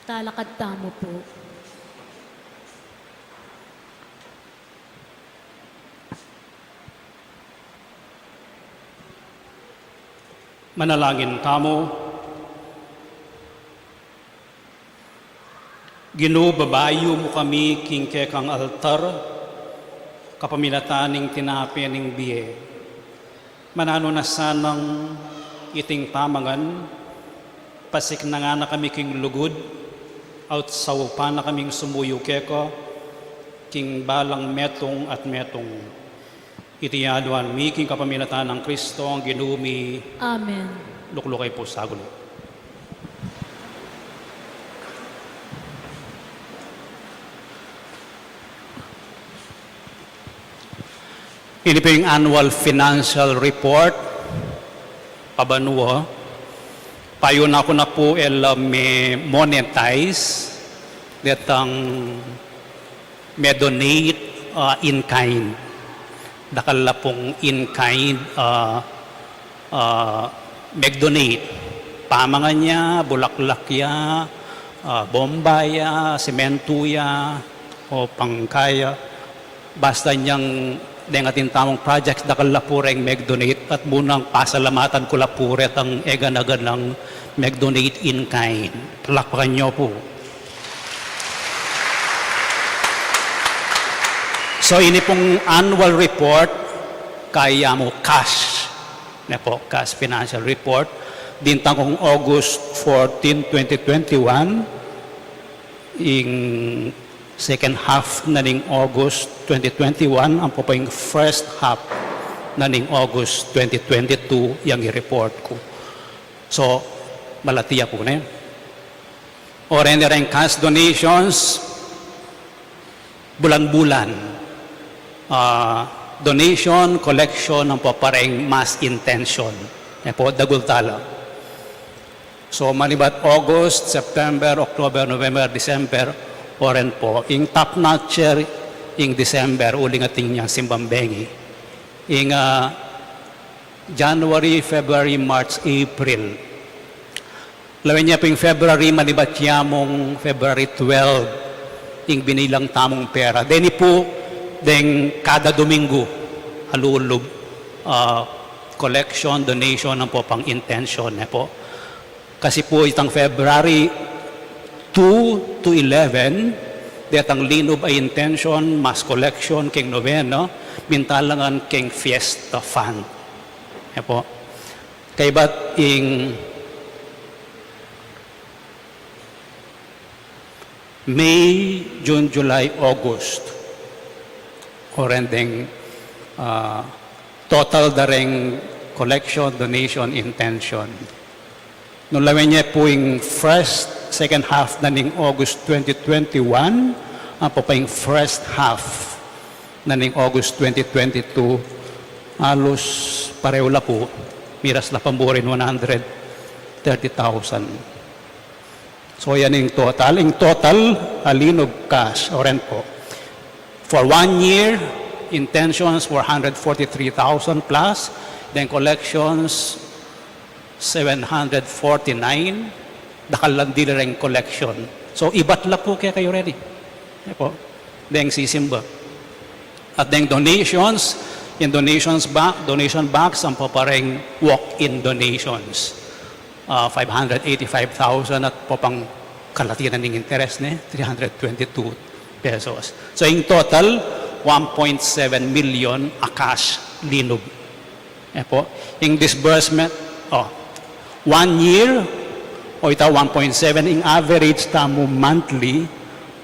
Talakad tamo po. Manalangin tamo. Ginoo, babayo mo kami king kekang altar, kapaminataning tinapi ning biye. Manano na sanang iting tamangan, pasik na nga na kami king lugod, out saw pa na kaming sumuyo keko, king balang metong at metong. Itiyaduan mi king kapaminatan ng Kristo ang ginumi, Amen. luklukay po sa gulo. Ini po yung annual financial report, pabanuo. Payon ako na po may monetize, datang may donate in kind. Dakal na pong in kind may donate. Pamangan niya, bulaklak ya, bombaya, sementuya, o pangkaya. Basta niyang dengan tamang projects dakal lapureng mag-donate at munang pasalamatan ko lapuret ang eganagan ng mag-donate in kind. Palakpakan niyo po. So ini pong annual report kaya mo cash. Na po, cash financial report. Dintang kong August 14, 2021 ing second half na ning August 2021, ang po pa yung first half na ning August 2022 yung i-report ko. So, malatiya po na yun. O rin cash donations, bulan-bulan. Donation, collection, ang po parang mass intention. Yan po, dagultala. So, malibat August, September, October, November, December, oren po, ing top notcher ing December, uling ating niyang simbambengi. Ing January, February, March, April. Lawin niya po ing February, malibat niya mong February 12, ing binilang tamong pera. Deni po, deng kada Domingo, alulub, collection, donation, ang po pang intention na po. Kasi po itang February 2 to 11, datang linob ay intention, mass collection, king noveno, mintalangan king fiesta fund. Yan po. Kaya ba't ing May, June, July, August, o rendeng total daring collection, donation, intention. Nung lawin niya po yung second half na ning August 2021, ang po pa yung first half na ning August 2022, halos pareho la po, miras la pamburin 130,000. So yan yung total. Yung total, alinog cash, o rin po. For 1 year, intentions were 143,000 plus, then collections, 749, dakalan din rin collection. So, ibat la po kaya kayo ready. Po. Then, sisimba. At then, donations, in donation box, ang po parang walk-in donations. 585,000 at po pang kalatinan ng interest, 322 pesos. So, in total, 1.7 million a cash linog. Po. In disbursement, 1 year, o ito 1.7, in average tamo monthly,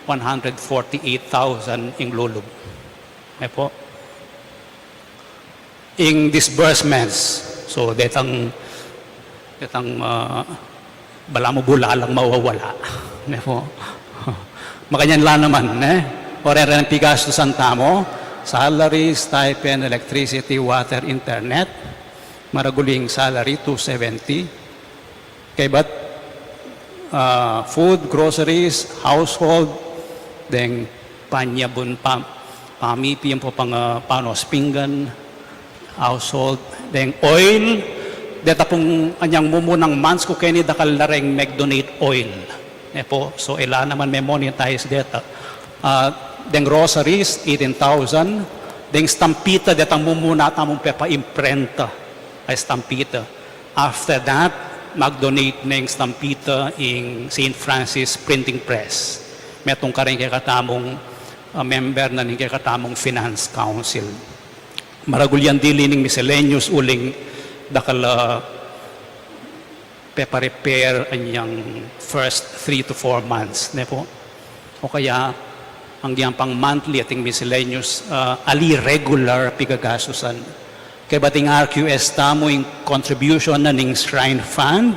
148,000 in lulub. Po. In disbursements, so detang bala mo bula lang mawawala. Po. Makanyan lang naman, o rin pigas to santamo, salary, stipend, electricity, water, internet, maraguling salary, 270. Kaya ba't food, groceries, household, then panyabon, pamipi, yung po pang panos, pinggan, household, then oil, deta pong anyang mumunang months ko kaya ni dakal na rin mag-donate oil. po. So ila naman may monetize data. Then groceries, 18,000. Then stampita, detang mumuna tamong pepa imprenta ay stampita. After that, mag-donate ng stampita in St. Francis Printing Press. Metong ka rin kay katamong member na rin kay katamong Finance Council. Maragulyan dili ning miscellaneous uling dakal pepa repair anyang first 3 to 4 months. Ne po? O kaya, ang diyan pang monthly ating miscellaneous ali regular pigagasusan. Kaya bating RQS tamo yung contribution na ning Shrine Fund,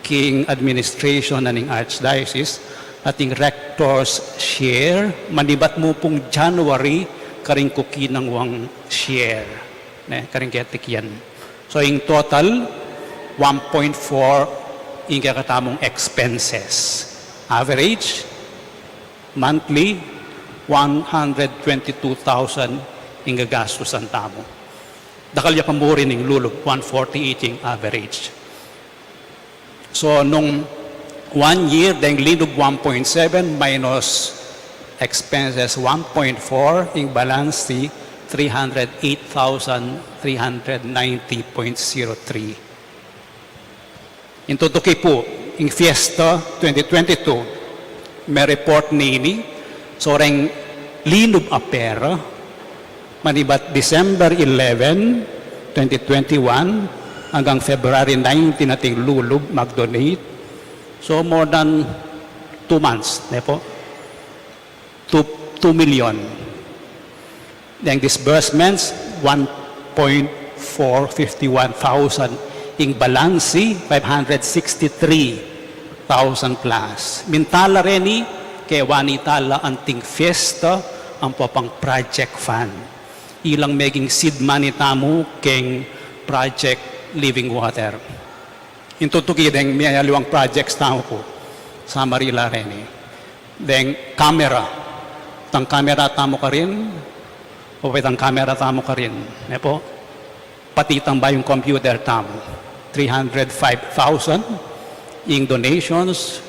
king administration na ning Archdiocese, ating rector's share, manibat mo pong January, karing kukinang wang share. Ne, karing ketik yan. So in total, 1.4 yung kakatamong expenses. Average, monthly, 122,000 yung gagastusan tamo. Dakalya pa mo rin yung lulog, 148 yung average. So, nung 1 year, dahil linog 1.7 minus expenses 1.4, yung balance si 308,390.03. Yung tutuki po, yung Fiesta 2022, may report nini, so rin linog a pera, manibat December 11, 2021, hanggang February 19 nating lulub mag-donate. So more than 2 months, ne po? 2 million. Then disbursements, 1.451,000. Ing balansi, 563,000 plus. Mintala reni, kay wanitala anting fiesta, ang popang project fund. Ilang meging seed money tamo keng project Living Water. Intutuki deng may aliwang projects tamo po sa Marila reni. Deng camera. Tang camera tamo ka rin, o tang camera tamo ka rin. Ne po? Pati tang ba yung computer tamo. 305,000 in donations,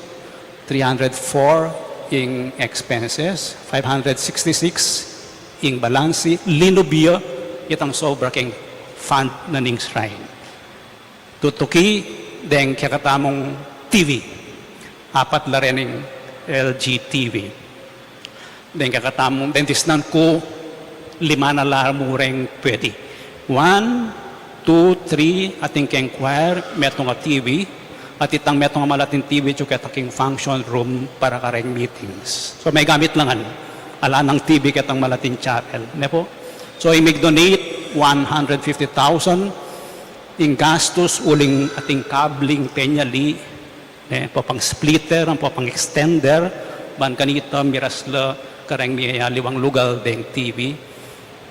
304 in expenses, 566 in balansi, linubya, itang sobra keng fund na ning shrine. Tutuki, deng kakatamong TV. 4 la rin yung LG TV. Deng kakatamong dentisnan ko, 5 na la mo rin pwede. 1, 2, 3, ating keng choir, metong a TV, at itang metong malating TV, tsuk king function room para kareng meetings. So may gamit langan. Ala ng TV katang malating chapel. Ne po? So imig-donate 150,000 in gastos uling ating kabling penyali, papang splitter, ang papang extender, ban kanita mirasla kareng liwang lugal deng TV.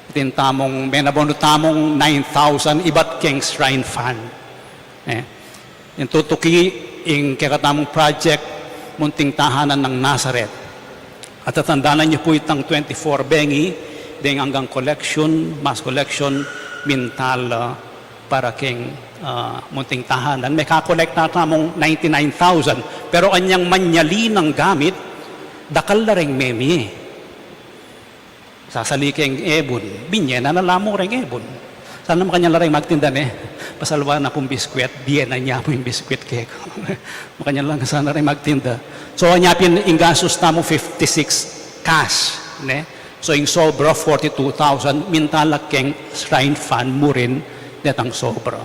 Itin tamong, may nabono tamong 9,000 ibat keng Shrine Fund. Yung tutuki, yung kakatamong project, munting tahanan ng Nazareth. At tatandaan niyo po itang 24 bengi, ding hanggang collection, mass collection, mintal para keng munting tahanan. May kakolekt na tamong 99,000. Pero anyang manyali ng gamit, dakal na rin memi. Sasali keng ebon, binye na nalamo rin ebon. Sana makanya lang magtinda pasalwa na pong biskwit, diyan na niya po yung biskwit cake. Makanya lang sana rin magtinda. So, anyapin ingasos na mo 56 cash. Ne? So, yung sobra 42,000, mintalak keng Shrine Fund mo rin netang sobra.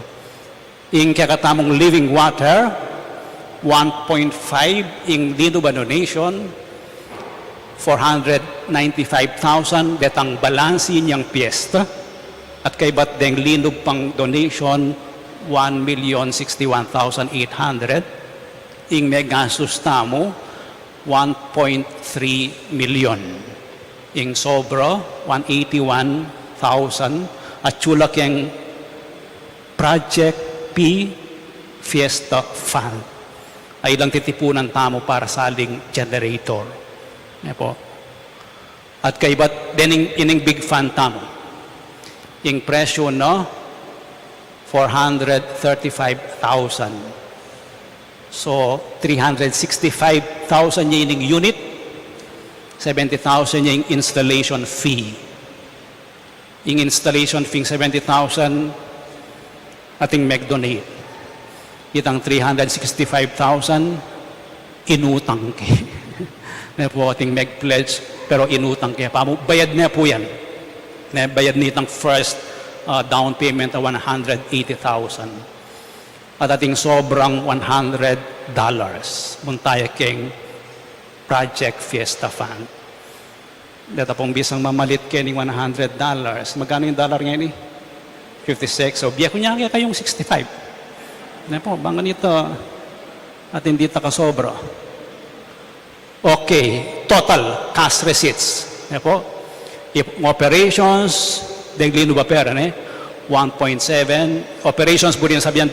Yung kakatamong Living Water, 1.5, yung dito ba donation, 495,000, detang balansi niyang piyesta. At kay bat deng linog pang donation, 1,061,800. Ing may gastos tamo, 1.3 million. Ing sobra, 181,000. At chula keng Project P Fiesta Fund. Ay lang titipunan tamo para saling generator. Po. At kay bat dening ining big fund tamo. Yung presyo no 435,000. So, 365,000 niya yung unit, 70,000 niya yung installation fee. Yung installation fee, 70,000, ating mag-donate. Itang 365,000, inutang ke. Na po ating mag-pledge, pero inutang ke. Bayad niya po yan. Bayad niya itang first down payment na 180,000. At ating sobrang $100 muntaya king Project Fiesta Fund. Dito pong bisang mamalit kayo ng $100. Magkano yung dollar ngayon eh? 56. So, biya ko niya kayong 65. Ano po, bang ganito at hindi takasobra. Okay, total cash receipts. Ano po? If operations, denglino ba pera, 1.7. Operations, buri na sabihan,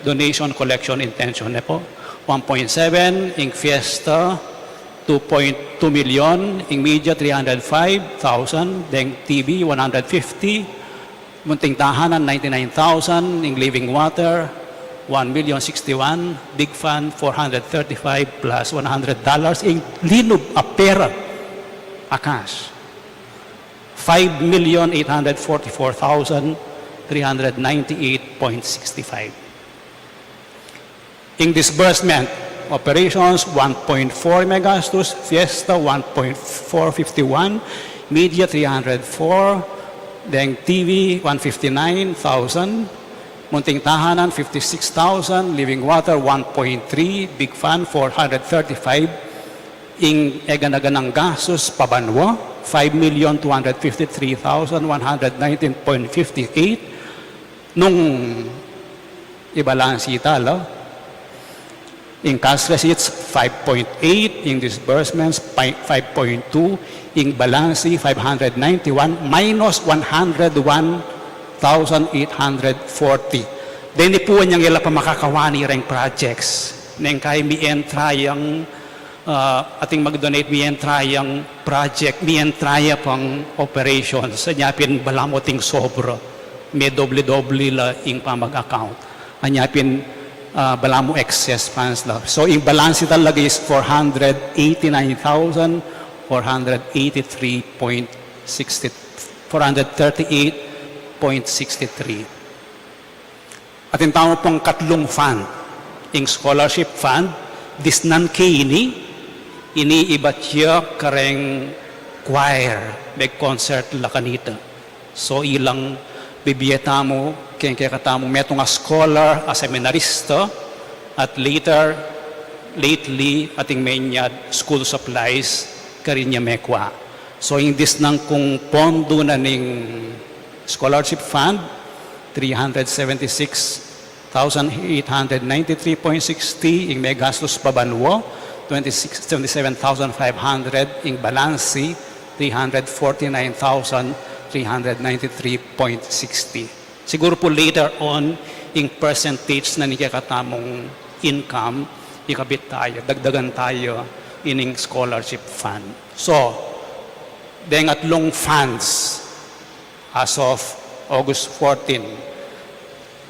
donation, collection, intention. Po. 1.7, in Fiesta, 2.2 million, in media, 305,000, then TV, 150, munting tahanan, 99,000, in living water, 1,061,000, big fund, 435 plus $100, in linub, a pera, a cash. 5,844,398.65. In disbursement, operations 1.4 megastos, Fiesta 1.451, media 304, then TV 159,000, munting tahanan 56,000, living water 1.3, big fund 435, in eganaganang gastos pabanwa 5,253,119.58 nung ibalansi talo. In cash receipts, 5.8. In disbursements, 5.2. In balance, 591 minus 101,840. Then po niyang ila pa makakawani ring projects. Neng kay mi entra yung ating mag-donate mi entra yung project, mi entra pang operations. Sa nyapin balamoting sobra. May doble-doble la ing pamag-account. Anyapin balamo excess funds lang. So, yung balance talaga is 438.63. At yung tawag pong katlong fund, yung scholarship fund, disnan ini iba siya kareng choir, may concert la kanita. So, ilang bibiyeta mo, kaya katamo, meto nga scholar, a seminarista, at lately, ating manyad, school supplies, karinya mekwa. So, in this nang kung pondo na ning scholarship fund, 376,893.60, ing may gastos pabanwo, 27,500, ing balansi, 349,393.60. Siguro po later on, yung percentage na nikakatamong income, ikabit tayo, dagdagan tayo ining scholarship fund. So, dahil atlong funds as of August 14,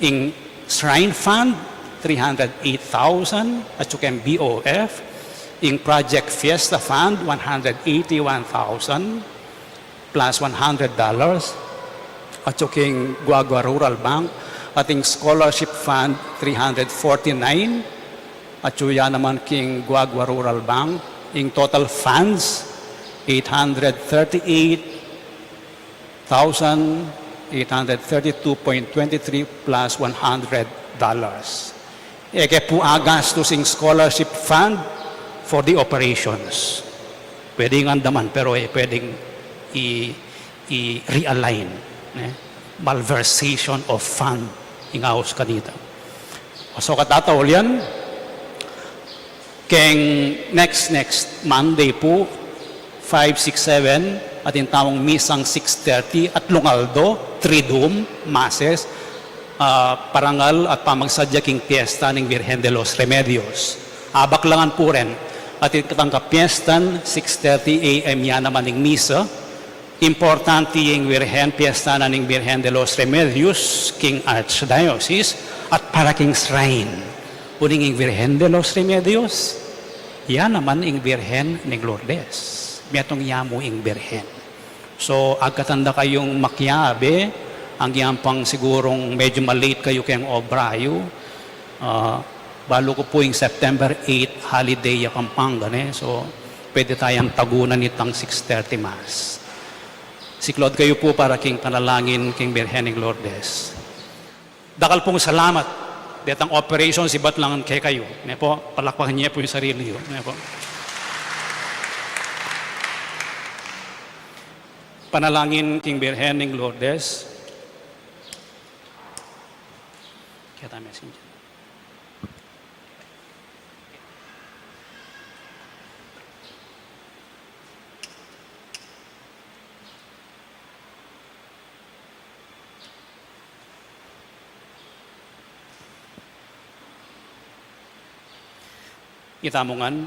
in Shrine Fund, 308,000, at saka BOF, in Project Fiesta Fund, 181,000, plus $100, at yung Guagua Rural Bank, ating Scholarship Fund 349, at yan naman king Guagua Rural Bank, in total funds 838,832.23 plus $100. Eke po agastos in Scholarship Fund for the operations. Pwedeng andaman, pero pwedeng i-realign. Malversation of fund ingaos kanita. So katatawal yan, keng next Monday po, 5, 6, 7, at yung tamang misang 6:30 at Lungaldo, Triduum, Masses, parangal at pamagsadya king piyesta ng Virgen de los Remedios. Abaklangan po rin. At yung kapiestan, 6:30 a.m. yan naman ng misa. Importante yung Virgen, piyesta na ng Virgen de los Remedios, King Archdiocese, at para King Shrine. Uning ing Virgen de los Remedios. Yan naman ing Virgen ni Lourdes. Metong yamo ing Virgen. So, agkatanda kayong makyabe, ang yan pang sigurong medyo malate kayo kayong obrayo. Balo ko po yung September 8, holiday ya Pampanga. So, pwede tayong tagunan itang 6:30 Mass. Siklod kayo po para king panalangin king Birhen ng Lourdes. Dakal pong salamat. Detang operation, sibat lang kay kayo. Ne po, palakpakan niya po yung sarili yun. Ne po. Panalangin king Birhen ng Lourdes. Kita messenger. Itamungan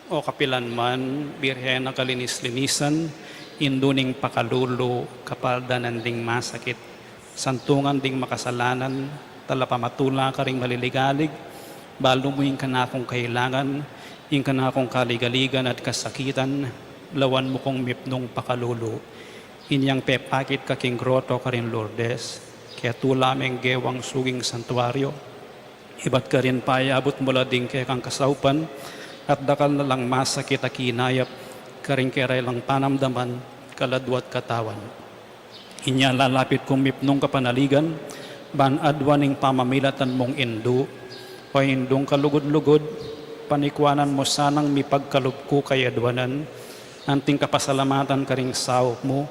o kapilan man, Birhen na kalinis-linisan, induning pakalulo, kapaldanan ding masakit, santungan ding makasalanan, talapamatula ka ring maliligalig, balo mo yung kanakong kailangan, yung kanakong kaligaligan at kasakitan, lawan mo kong mipnong pakalulo, inyang pepakit ka king groto ka rin Lourdes, kaya tulameng gewang suging santuario, iba't ka rin payabot mula ding kaya kang kasaupan, at dakal na lang masakit at kinayap, karing keray lang panamdaman, kaladwat katawan. Inya lalapit kong mipnong kapanaligan, ban adwaning pamamilatan mong indu, o indong kalugod-lugod, panikwanan mo sanang mipagkalubko kay adwanan, anting kapasalamatan karing sawok mo,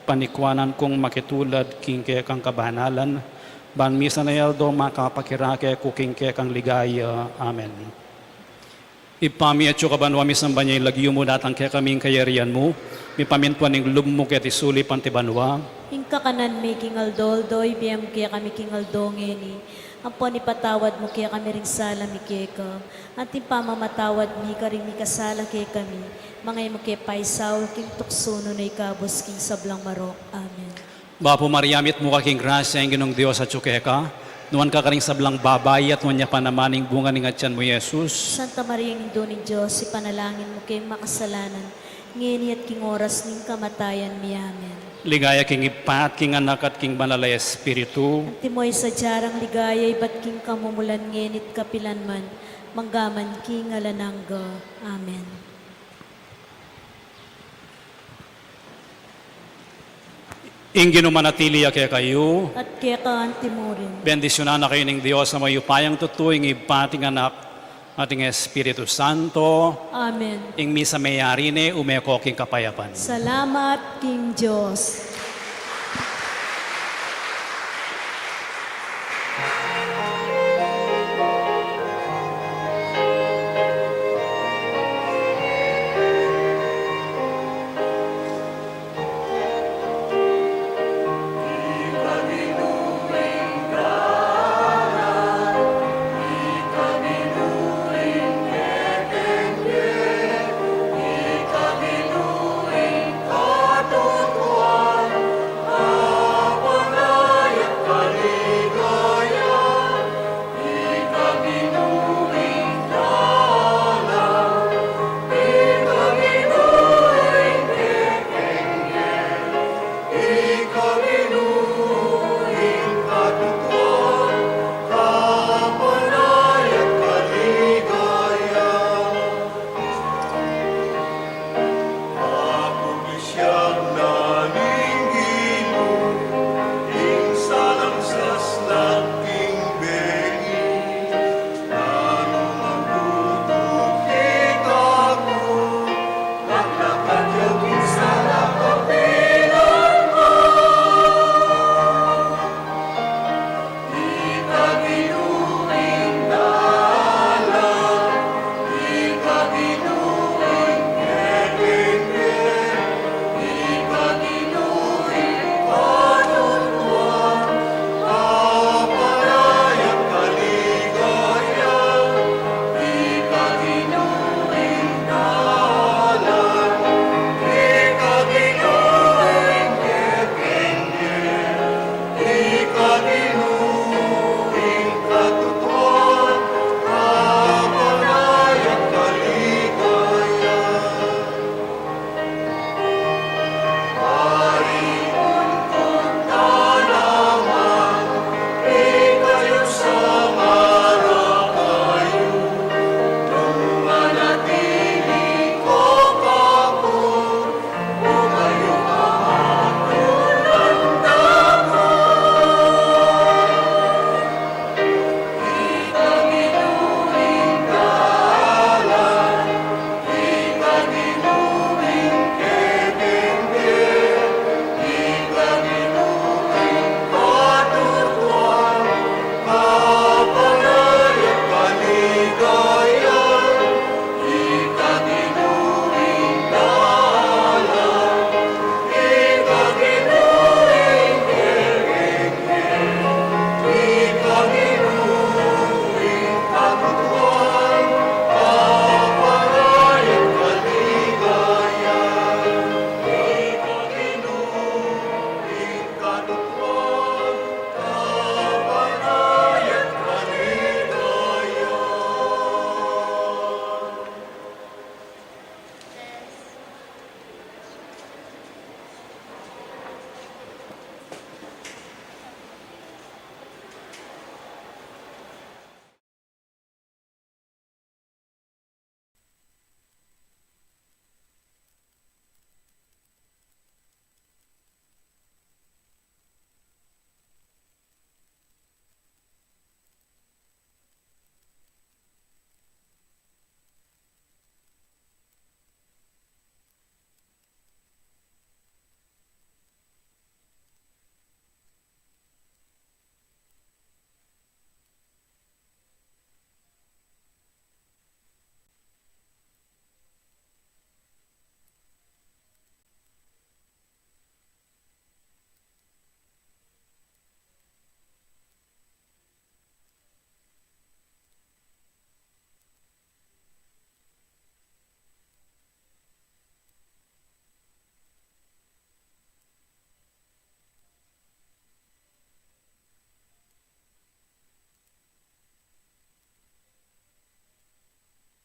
panikwanan kong makitulad king kaya kang kabanalan, ban misa na yaldo makapakirake kuking kaya kang ligaya. Amen. Ipami at yung kabanwa misang banyay lagyo mo datang kaya kaming kayarian mo, mipamintuan ng lub mo kaya tisuli pantibanwa. Hingka kanan may kingaldoldoy, biyam kaya kami kingaldongeni. Ang panipatawad mo kaya kami ring sala mi kaya ka. Anting pamamatawad mi ka ring mi kasala kaya kami. Mga mo kaya paisaw, king tuksuno na ikabos king sablang marok. Amen. Bapo Mariamit mo kaking grasya ang ginong Diyos at tsukeka. Nuwan ka karing sablang babay at nuwan niya panamaning bunga ng atyan mo, Jesus. Santa Maria, ng Indo ni Diyos, ipanalangin mo kayong makasalanan, ngini at king oras ning kamatayan mi. Amen. Ligaya king ipat, king anak at king banalay espiritu. Timoy sa jarang ligaya, iba't king kamumulan ngenit kapilan man, manggaman king alanangga. Amen. Ingin manatili kaya kayo. At kaya ka antimurin. Bendisyonan na kayo ng Diyos na may upayang tutuing ipating anak ating Espiritu Santo. Amen. Ing misa mayari ni umeko king kapayapan. Salamat, King Diyos.